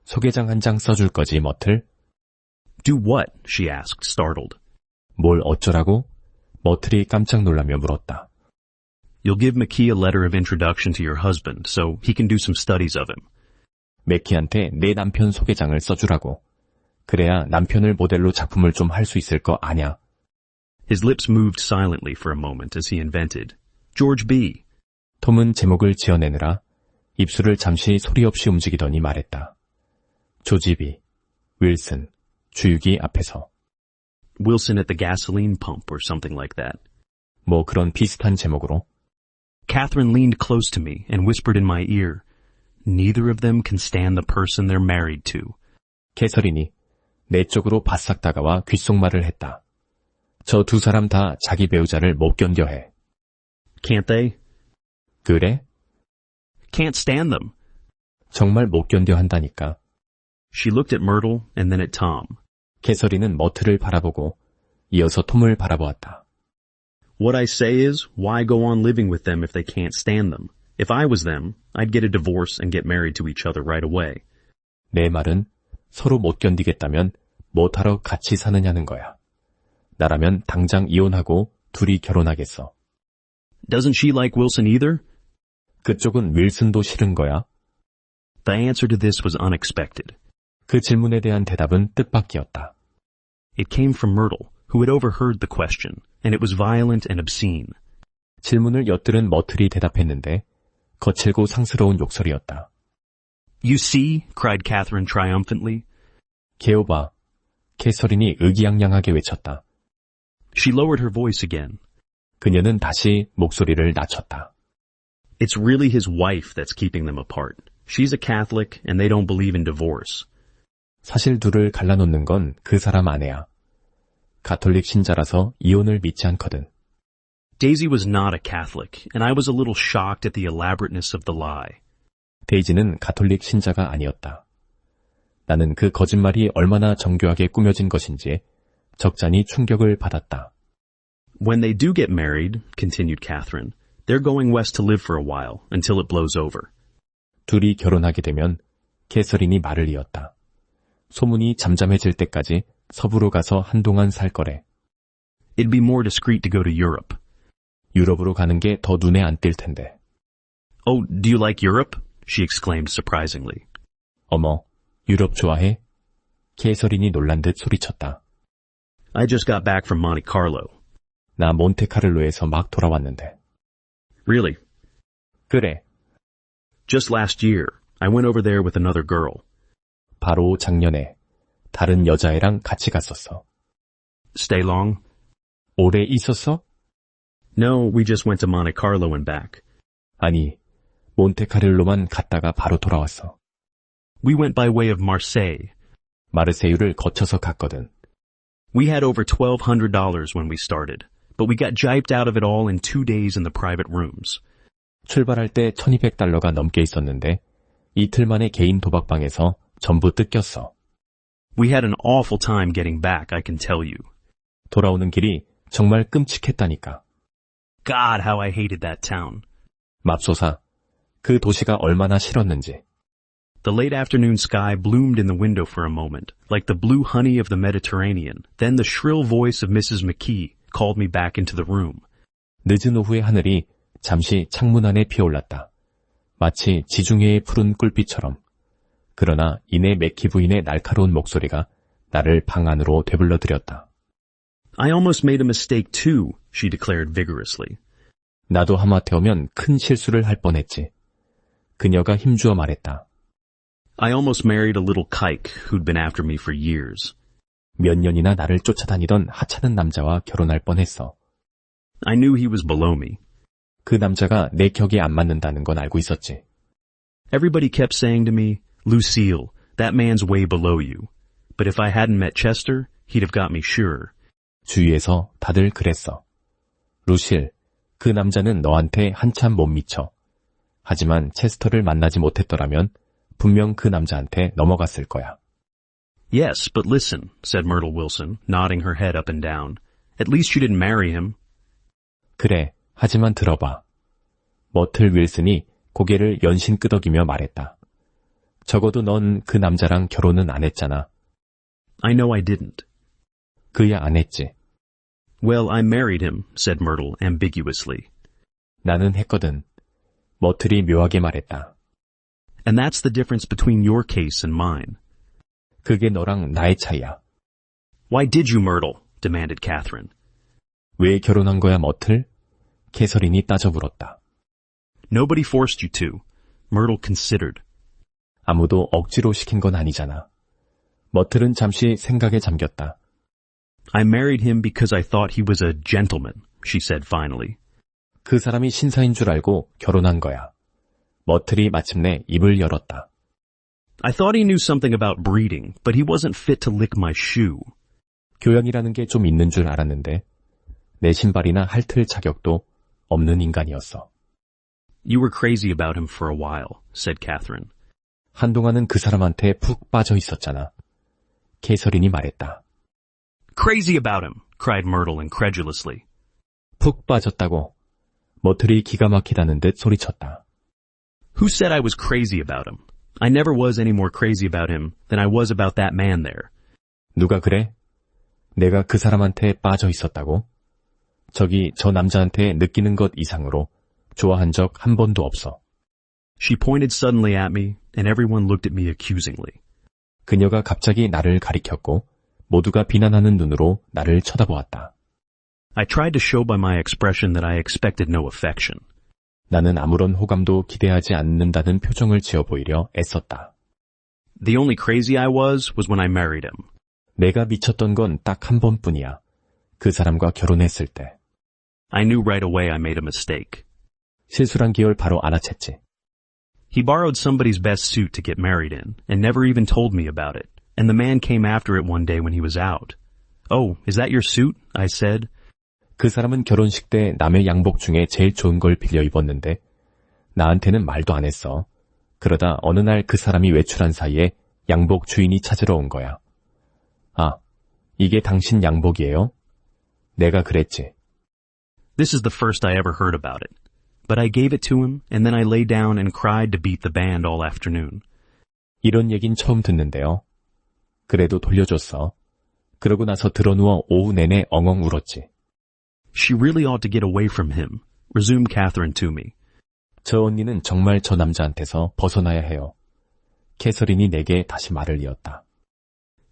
소개장 한 장 써줄 거지, 머틀? Do what? She asked, startled. 뭘 어쩌라고? 머틀이 깜짝 놀라며 물었다. You'll give McKee a letter of introduction to your husband so he can do some studies of him. 맥키한테 내 남편 소개장을 써주라고. 그래야 남편을 모델로 작품을 좀 할 수 있을 거 아냐. His lips moved silently for a moment as he invented. George B. 톰은 제목을 지어내느라 입술을 잠시 소리 없이 움직이더니 말했다. 조지비, 윌슨, 주유기 앞에서. Wilson at the gasoline pump or something like that. 뭐 그런 비슷한 제목으로. Catherine leaned close to me and whispered in my ear, Neither of them can stand the person they're married to. 캐서린이 내 쪽으로 바싹 다가와 귓속말을 했다. 저 두 사람 다 자기 배우자를 못 견뎌해. Can't they? 그래? Can't stand them. 정말 못 견뎌 한다니까. She looked at Myrtle and then at Tom. 캐서린은 머틀을 바라보고 이어서 톰을 바라보았다. What I say is, why go on living with them if they can't stand them? If I was them, I'd get a divorce and get married to each other right away. 내 말은 서로 못 견디겠다면 못하러 같이 사느냐는 거야. 나라면 당장 이혼하고 둘이 결혼하겠어. Doesn't she like Wilson either? 그쪽은 윌슨도 싫은 거야? The answer to this was unexpected. 그 질문에 대한 대답은 뜻밖이었다. It came from Myrtle, who had overheard the question, and it was violent and obscene. 질문을 엿들은 머틀이 대답했는데 거칠고 상스러운 욕설이었다. You see, cried Catherine triumphantly. 개오바, 캐서린이 의기양양하게 외쳤다. She lowered her voice again. 그녀는 다시 목소리를 낮췄다. It's really his wife that's keeping them apart. She's a Catholic and they don't believe in divorce. 사실 둘을 갈라놓는 건 그 사람 아내야. 가톨릭 신자라서 이혼을 믿지 않거든. Daisy was not a Catholic, and I was a little shocked at the elaborateness of the lie. 데이지는 가톨릭 신자가 아니었다. 나는 그 거짓말이 얼마나 정교하게 꾸며진 것인지 적잖이 충격을 받았다. When they do get married, continued Catherine, they're going west to live for a while, until it blows over. 둘이 결혼하게 되면 캐서린이 말을 이었다. 소문이 잠잠해질 때까지 서부로 가서 한동안 살 거래. It'd be more discreet to go to Europe. 유럽으로 가는 게 더 눈에 안 띌 텐데. Oh, do you like Europe? She exclaimed surprisingly. 어머, 유럽 좋아해? 캐서린이 놀란 듯 소리쳤다. I just got back from Monte Carlo. 나 몬테카를로에서 막 돌아왔는데. Really? 그래, Just last year, I went over there with another girl. 바로 작년에 다른 여자애랑 같이 갔었어. Stay long? 오래 있었어? No, we just went to Monte Carlo and back. 아니, 몬테카를로만 갔다가 바로 돌아왔어. We went by way of Marseille. 마르세유를 거쳐서 갔거든. We had over $1,200 when we started, but we got jiped out of it all in 2 days in the private rooms. 출발할 때 $1,200가 넘게 있었는데 이틀 만에 개인 도박방에서 전부 뜯겼어. We had an awful time getting back, I can tell you. 돌아오는 길이 정말 끔찍했다니까. God, how I hated that town. 맙소사, 그 도시가 얼마나 싫었는지. The late afternoon sky bloomed in the window for a moment, like the blue honey of the Mediterranean. Then the shrill voice of Mrs. McKee called me back into the room. 늦은 오후의 하늘이 잠시 창문 안에 피어올랐다. 마치 지중해의 푸른 꿀빛처럼. 그러나 이내 맥키 부인의 날카로운 목소리가 나를 방 안으로 되불러들였다. I almost made a mistake too, she declared vigorously. 나도 하마터면 큰 실수를 할 뻔했지. 그녀가 힘주어 말했다. I almost married a little kike who'd been after me for years. 몇 년이나 나를 쫓아다니던 하찮은 남자와 결혼할 뻔했어. I knew he was below me. 그 남자가 내 격에 안 맞는다는 건 알고 있었지. Everybody kept saying to me, Lucille, that man's way below you. But if I hadn't met Chester, he'd have got me sure. 주위에서 다들 그랬어. 루실, 그 남자는 너한테 한참 못 미쳐. 하지만 체스터를 만나지 못했더라면 분명 그 남자한테 넘어갔을 거야. Yes, but listen, said Myrtle Wilson, nodding her head up and down. At least you didn't marry him. 그래, 하지만 들어봐. 머틀 윌슨이 고개를 연신 끄덕이며 말했다. 적어도 넌 그 남자랑 결혼은 안 했잖아. I know I didn't. 그야 안 했지. Well, I married him, said Myrtle ambiguously. 나는 했거든. 머틀이 묘하게 말했다. And that's the difference between your case and mine. 그게 너랑 나의 차이야. Why did you, Myrtle? demanded Catherine. 왜 결혼한 거야, 머틀? 캐서린이 따져 물었다. Nobody forced you to. Myrtle considered. 아무도 억지로 시킨 건 아니잖아. 머틀은 잠시 생각에 잠겼다. I married him because I thought he was a gentleman, she said finally. 그 사람이 신사인 줄 알고 결혼한 거야. 머틀이 마침내 입을 열었다. I thought he knew something about breeding, but he wasn't fit to lick my shoe. 교양이라는 게 좀 있는 줄 알았는데 내 신발이나 핥을 자격도 없는 인간이었어. You were crazy about him for a while, said Catherine. 한동안은 그 사람한테 푹 빠져 있었잖아. 캐서린이 말했다. Crazy about him, cried Myrtle incredulously. 푹 빠졌다고. 머틀이 기가 막히다는 듯 소리쳤다. Who said I was crazy about him? I never was any more crazy about him than I was about that man there. 누가 그래? 내가 그 사람한테 빠져 있었다고? 저기 저 남자한테 느끼는 것 이상으로 좋아한 적 한 번도 없어. She pointed suddenly at me, and everyone looked at me accusingly. 그녀가 갑자기 나를 가리켰고 모두가 비난하는 눈으로 나를 쳐다보았다. I tried to show by my expression that I expected no affection. 나는 아무런 호감도 기대하지 않는다는 표정을 지어 보이려 애썼다. The only crazy I was when I married him. 내가 미쳤던 건 딱 한 번뿐이야. 그 사람과 결혼했을 때. I knew right away I made a mistake. 실수란 기열 바로 알아챘지. He borrowed somebody's best suit to get married in, and never even told me about it. And the man came after it one day when he was out. Oh, is that your suit? I said. 그 사람은 결혼식 때 남의 양복 중에 제일 좋은 걸 빌려 입었는데 나한테는 말도 안 했어. 그러다 어느 날 그 사람이 외출한 사이에 양복 주인이 찾으러 온 거야. 아, 이게 당신 양복이에요? 내가 그랬지. This is the first I ever heard about it. But I gave it to him, and then I lay down and cried to beat the band all afternoon. 이런 얘긴 처음 듣는데요. 그래도 돌려줬어. 그러고 나서 드러누워 오후 내내 엉엉 울었지. She really ought to get away from him, resumed Catherine to me. 저 언니는 정말 저 남자한테서 벗어나야 해요. 캐서린이 내게 다시 말을 이었다.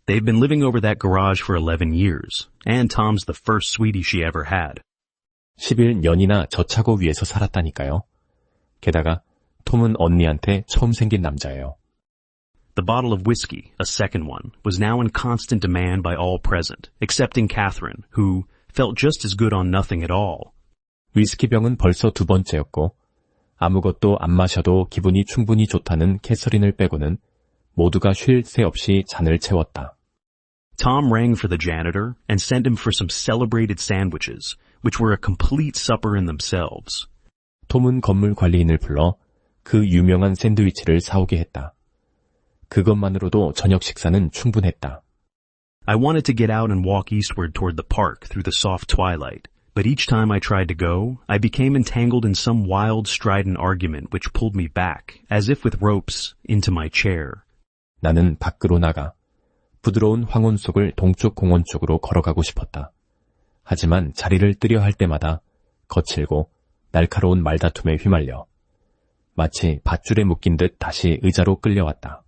They've been living over that garage for 11 years, and Tom's the first sweetie she ever had. 11년이나 저 차고 위에서 살았다니까요. 게다가 톰은 언니한테 처음 생긴 남자예요. The bottle of whiskey, a second one, was now in constant demand by all present, excepting Catherine, who felt just as good on nothing at all. 위스키병은 벌써 두 번째였고 아무것도 안 마셔도 기분이 충분히 좋다는 캐서린을 빼고는 모두가 쉴 새 없이 잔을 채웠다. Tom rang for the janitor and sent him for some celebrated sandwiches, which were a complete supper in themselves. 톰은 건물 관리인을 불러 그 유명한 샌드위치를 사오게 했다. 그것만으로도 저녁 식사는 충분했다. I wanted to get out and walk eastward toward the park through the soft twilight, but each time I tried to go, I became entangled in some wild, strident argument which pulled me back, as if with ropes, into my chair. 나는 밖으로 나가 부드러운 황혼 속을 동쪽 공원 쪽으로 걸어가고 싶었다. 하지만 자리를 뜨려 할 때마다 거칠고 날카로운 말다툼에 휘말려 마치 밧줄에 묶인 듯 다시 의자로 끌려왔다.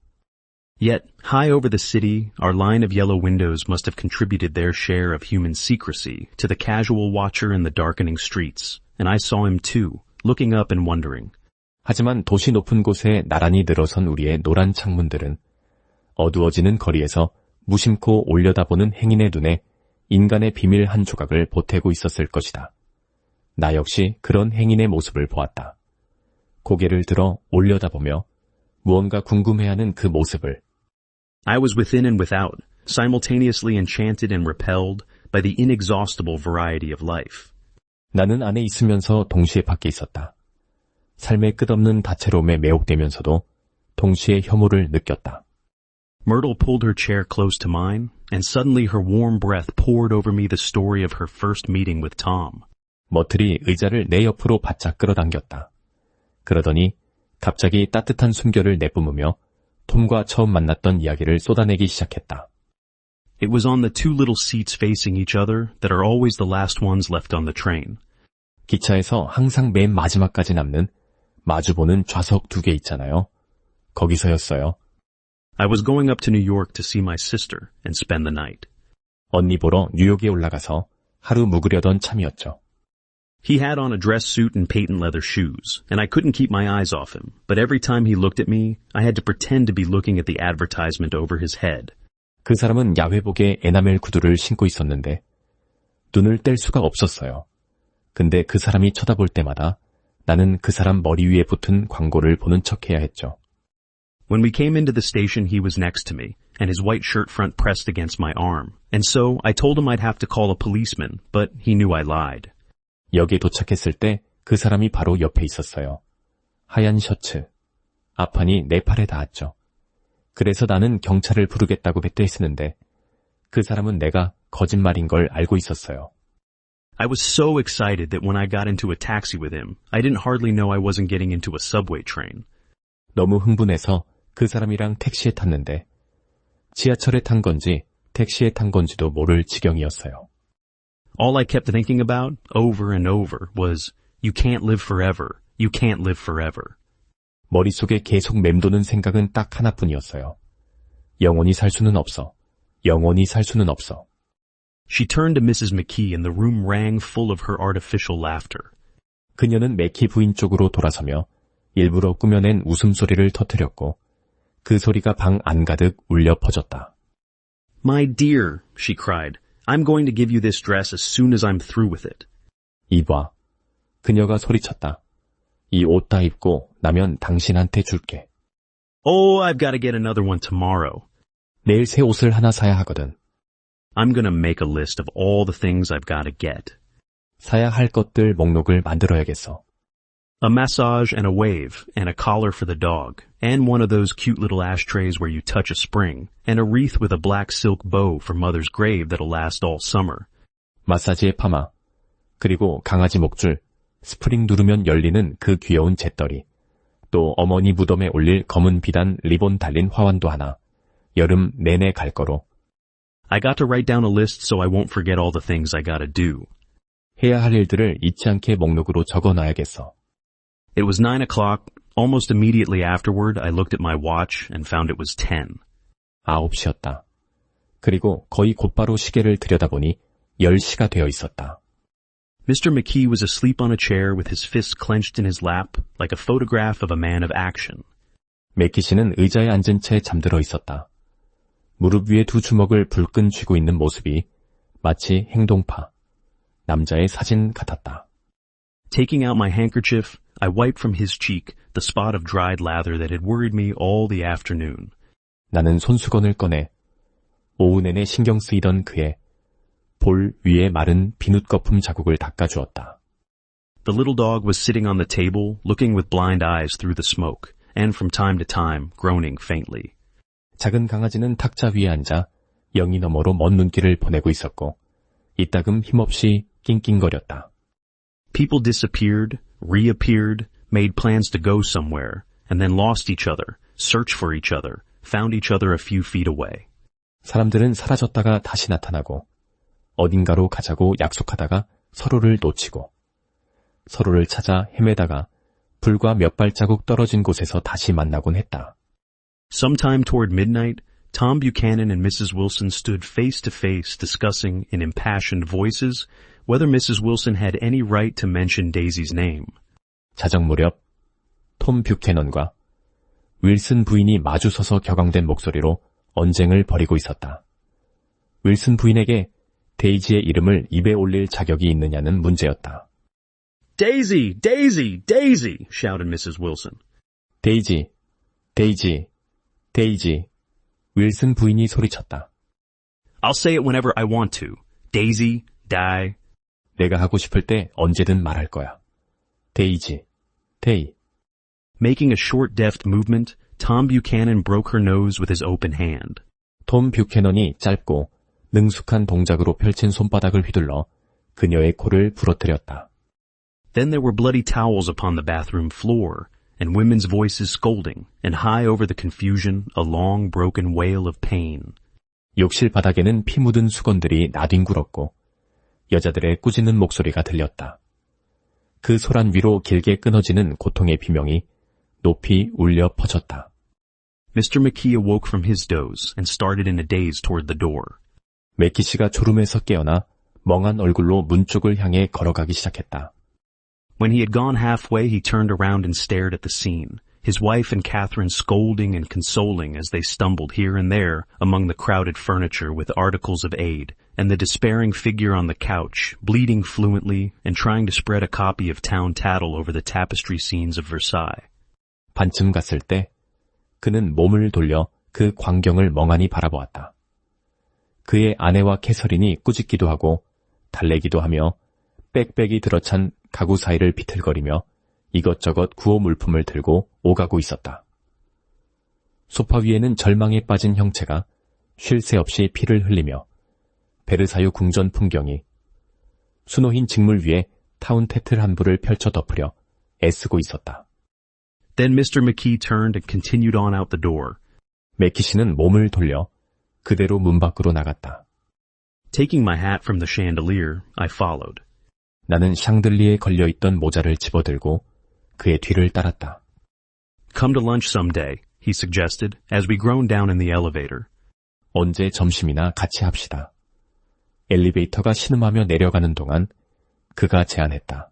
Yet, high over the city, our line of yellow windows must have contributed their share of human secrecy to the casual watcher in the darkening streets, and I saw him too, looking up and wondering. 하지만 도시 높은 곳에 나란히 늘어선 우리의 노란 창문들은 어두워지는 거리에서 무심코 올려다보는 행인의 눈에 인간의 비밀 한 조각을 보태고 있었을 것이다. 나 역시 그런 행인의 모습을 보았다. 고개를 들어 올려다보며 무언가 궁금해하는 그 모습을. I was within and without, simultaneously enchanted and repelled by the inexhaustible variety of life. 나는 안에 있으면서 동시에 밖에 있었다. 삶의 끝없는 다채로움에 매혹되면서도 동시에 혐오를 느꼈다. Myrtle pulled her chair close to mine, and suddenly her warm breath poured over me the story of her first meeting with Tom. 머틀이 의자를 내 옆으로 바짝 끌어당겼다. 그러더니 갑자기 따뜻한 숨결을 내뿜으며 톰과 처음 만났던 이야기를 쏟아내기 시작했다. It was on the two little seats facing each other that are always the last ones left on the train. 기차에서 항상 맨 마지막까지 남는 마주보는 좌석 두 개 있잖아요. 거기서였어요. I was going up to New York to see my sister and spend the night. 언니 보러 뉴욕에 올라가서 하루 묵으려던 참이었죠. He had on a dress suit and patent leather shoes, and I couldn't keep my eyes off him, but every time he looked at me, I had to pretend to be looking at the advertisement over his head. 그 사람은 야회복에 에나멜 구두를 신고 있었는데 눈을 뗄 수가 없었어요. 근데 그 사람이 쳐다볼 때마다 나는 그 사람 머리 위에 붙은 광고를 보는 척해야 했죠. When we came into the station, he was next to me, and his white shirt front pressed against my arm, and so I told him I'd have to call a policeman, but he knew I lied. 역에 도착했을 때 그 사람이 바로 옆에 있었어요. 하얀 셔츠. 앞판이 내 팔에 닿았죠. 그래서 나는 경찰을 부르겠다고 배때했는데 그 사람은 내가 거짓말인 걸 알고 있었어요. I was so excited that when I got into a taxi with him, I didn't hardly know I wasn't getting into a subway train. 너무 흥분해서 그 사람이랑 택시에 탔는데 지하철에 탄 건지 택시에 탄 건지도 모를 지경이었어요. All I kept thinking about, over and over, was, you can't live forever. You can't live forever. 머릿속에 계속 맴도는 생각은 딱 하나뿐이었어요. 영원히 살 수는 없어. 영원히 살 수는 없어. She turned to Mrs. McKee and the room rang full of her artificial laughter. 그녀는 맥키 부인 쪽으로 돌아서며 일부러 꾸며낸 웃음소리를 터뜨렸고 그 소리가 방 안가득 울려 퍼졌다. My dear, she cried, I'm going to give you this dress as soon as I'm through with it. 이봐. 그녀가 소리쳤다. 이 옷 다 입고 나면 당신한테 줄게. Oh, I've got to get another one tomorrow. 내일 새 옷을 하나 사야 하거든. I'm going to make a list of all the things I've got to get. 사야 할 것들 목록을 만들어야겠어. A massage and a wave, and a collar for the dog, and one of those cute little ashtrays where you touch a spring, and a wreath with a black silk bow for Mother's grave that'll last all summer. 마사지의 파마, 그리고 강아지 목줄, 스프링 누르면 열리는 그 귀여운 잿더리, 또 어머니 무덤에 올릴 검은 비단 리본 달린 화환도 하나, 여름 내내 갈 거로. I got to write down a list so I won't forget all the things I gotta do. 해야 할 일들을 잊지 않게 목록으로 적어놔야겠어. It was 9 o'clock, Almost immediately afterward, I looked at my watch and found it was 10. 9시였다. 그리고 거의 곧바로 시계를 들여다보니 10시가 되어 있었다. Mr. McKee was asleep on a chair with his fists clenched in his lap, like a photograph of a man of action. 맥키 씨는 의자에 앉은 채 잠들어 있었다. 무릎 위에 두 주먹을 불끈 쥐고 있는 모습이 마치 행동파, 남자의 사진 같았다. Taking out my handkerchief, I wiped from his cheek the spot of dried lather that had worried me all the afternoon. 나는 손수건을 꺼내 오후 내내 신경 쓰이던 그의 볼 위에 마른 비눗 거품 자국을 닦아주었다. The little dog was sitting on the table, looking with blind eyes through the smoke, and from time to time groaning faintly. 작은 강아지는 탁자 위에 앉아 영이 너머로 먼 눈길을 보내고 있었고 이따금 힘없이 낑낑거렸다. People disappeared, reappeared, made plans to go somewhere, and then lost each other, searched for each other, found each other a few feet away. 사람들은 사라졌다가 다시 나타나고 어딘가로 가자고 약속하다가 서로를 놓치고 서로를 찾아 헤매다가 불과 몇 발자국 떨어진 곳에서 다시 만나곤 했다. Sometime toward midnight, Tom Buchanan and Mrs. Wilson stood face to face discussing in impassioned voices whether Mrs. Wilson had any right to mention Daisy's name. 자정 무렵 톰 뷰캐넌과 윌슨 부인이 마주서서 격앙된 목소리로 언쟁을 벌이고 있었다. 윌슨 부인에게 데이지의 이름을 입에 올릴 자격이 있느냐는 문제였다. Daisy! Daisy! Daisy! shouted Mrs. Wilson. 데이지, 데이지, 데이지. 윌슨 부인이 소리쳤다. I'll say it whenever I want to. Daisy, die. 내가 하고 싶을 때 언제든 말할 거야. 데이지, 데이. Making a short, deft movement, Tom Buchanan broke her nose with his open hand. 톰 뷰캐넌이 짧고 능숙한 동작으로 펼친 손바닥을 휘둘러 그녀의 코를 부러뜨렸다. Then there were bloody towels upon the bathroom floor, and women's voices scolding, and high over the confusion, a long broken wail of pain. 욕실 바닥에는 피 묻은 수건들이 나뒹굴었고 여자들의 꾸짖는 목소리가 들렸다. 그 소란 위로 길게 끊어지는 고통의 비명이 높이 울려 퍼졌다. Mr. McKee awoke from his doze and started in a daze toward the door. 맥키 씨가 졸음에서 깨어나 멍한 얼굴로 문 쪽을 향해 걸어가기 시작했다. When he had gone halfway, he turned around and stared at the scene, his wife and Catherine scolding and consoling as they stumbled here and there among the crowded furniture with articles of aid, and the despairing figure on the couch, bleeding fluently and trying to spread a copy of Town Tattle over the tapestry scenes of Versailles. 반쯤 갔을 때 그는 몸을 돌려 그 광경을 멍하니 바라보았다. 그의 아내와 캐서린이 꾸짖기도 하고 달래기도 하며 빽빽이 들어찬 가구 사이를 비틀거리며 이것저것 구호 물품을 들고 오가고 있었다. 소파 위에는 절망에 빠진 형체가 쉴 새 없이 피를 흘리며 베르사유 궁전 풍경이 수놓인 직물 위에 타운 테틀 한 부를 펼쳐 덮으려 애쓰고 있었다. Then Mr. McKee turned and continued on out the door. 맥키 씨는 몸을 돌려 그대로 문 밖으로 나갔다. Taking my hat from the chandelier, I followed. 나는 샹들리에 걸려있던 모자를 집어들고 그의 뒤를 따랐다. Come to lunch someday, he suggested, as we groaned down in the elevator. 언제 점심이나 같이 합시다. 엘리베이터가 신음하며 내려가는 동안 그가 제안했다.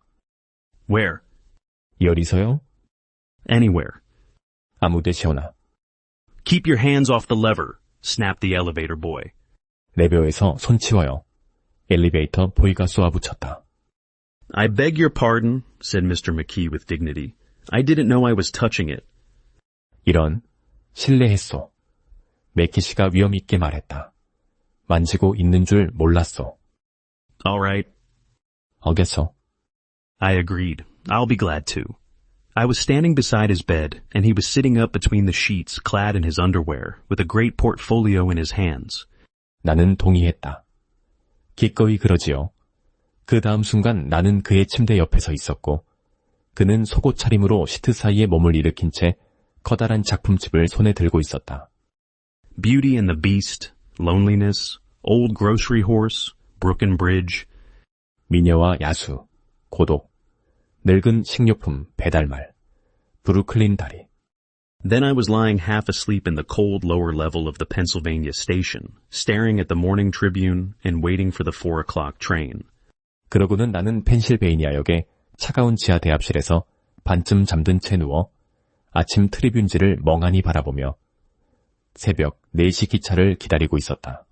Where? 여리서요? Anywhere. 아무 데시오나. Keep your hands off the lever, snapped the elevator boy. 레버에서 손 치워요. 엘리베이터 보이가 쏘아붙였다. I beg your pardon, said Mr. McKee with dignity. I didn't know I was touching it. 이런, 실례했소. 맥키 씨가 위험 있게 말했다. 만지고 있는 줄 몰랐소. All right. 알겠소. I agreed. I'll be glad to. I was standing beside his bed, and he was sitting up between the sheets, clad in his underwear, with a great portfolio in his hands. 나는 동의했다. 기꺼이 그러지요. 그 다음 순간 나는 그의 침대 옆에 서 있었고 그는 속옷 차림으로 시트 사이에 몸을 일으킨 채 커다란 작품집을 손에 들고 있었다. Beauty and the Beast, Loneliness, Old Grocery Horse, Broken Bridge. 미녀와 야수, 고독, 늙은 식료품, 배달말, 브루클린 다리. Then I was lying half asleep in the cold lower level of the Pennsylvania station, staring at the Morning Tribune and waiting for the 4 o'clock train. 그러고는 나는 펜실베이니아역의 차가운 지하 대합실에서 반쯤 잠든 채 누워 아침 트리뷴지를 멍하니 바라보며 새벽 4시 기차를 기다리고 있었다.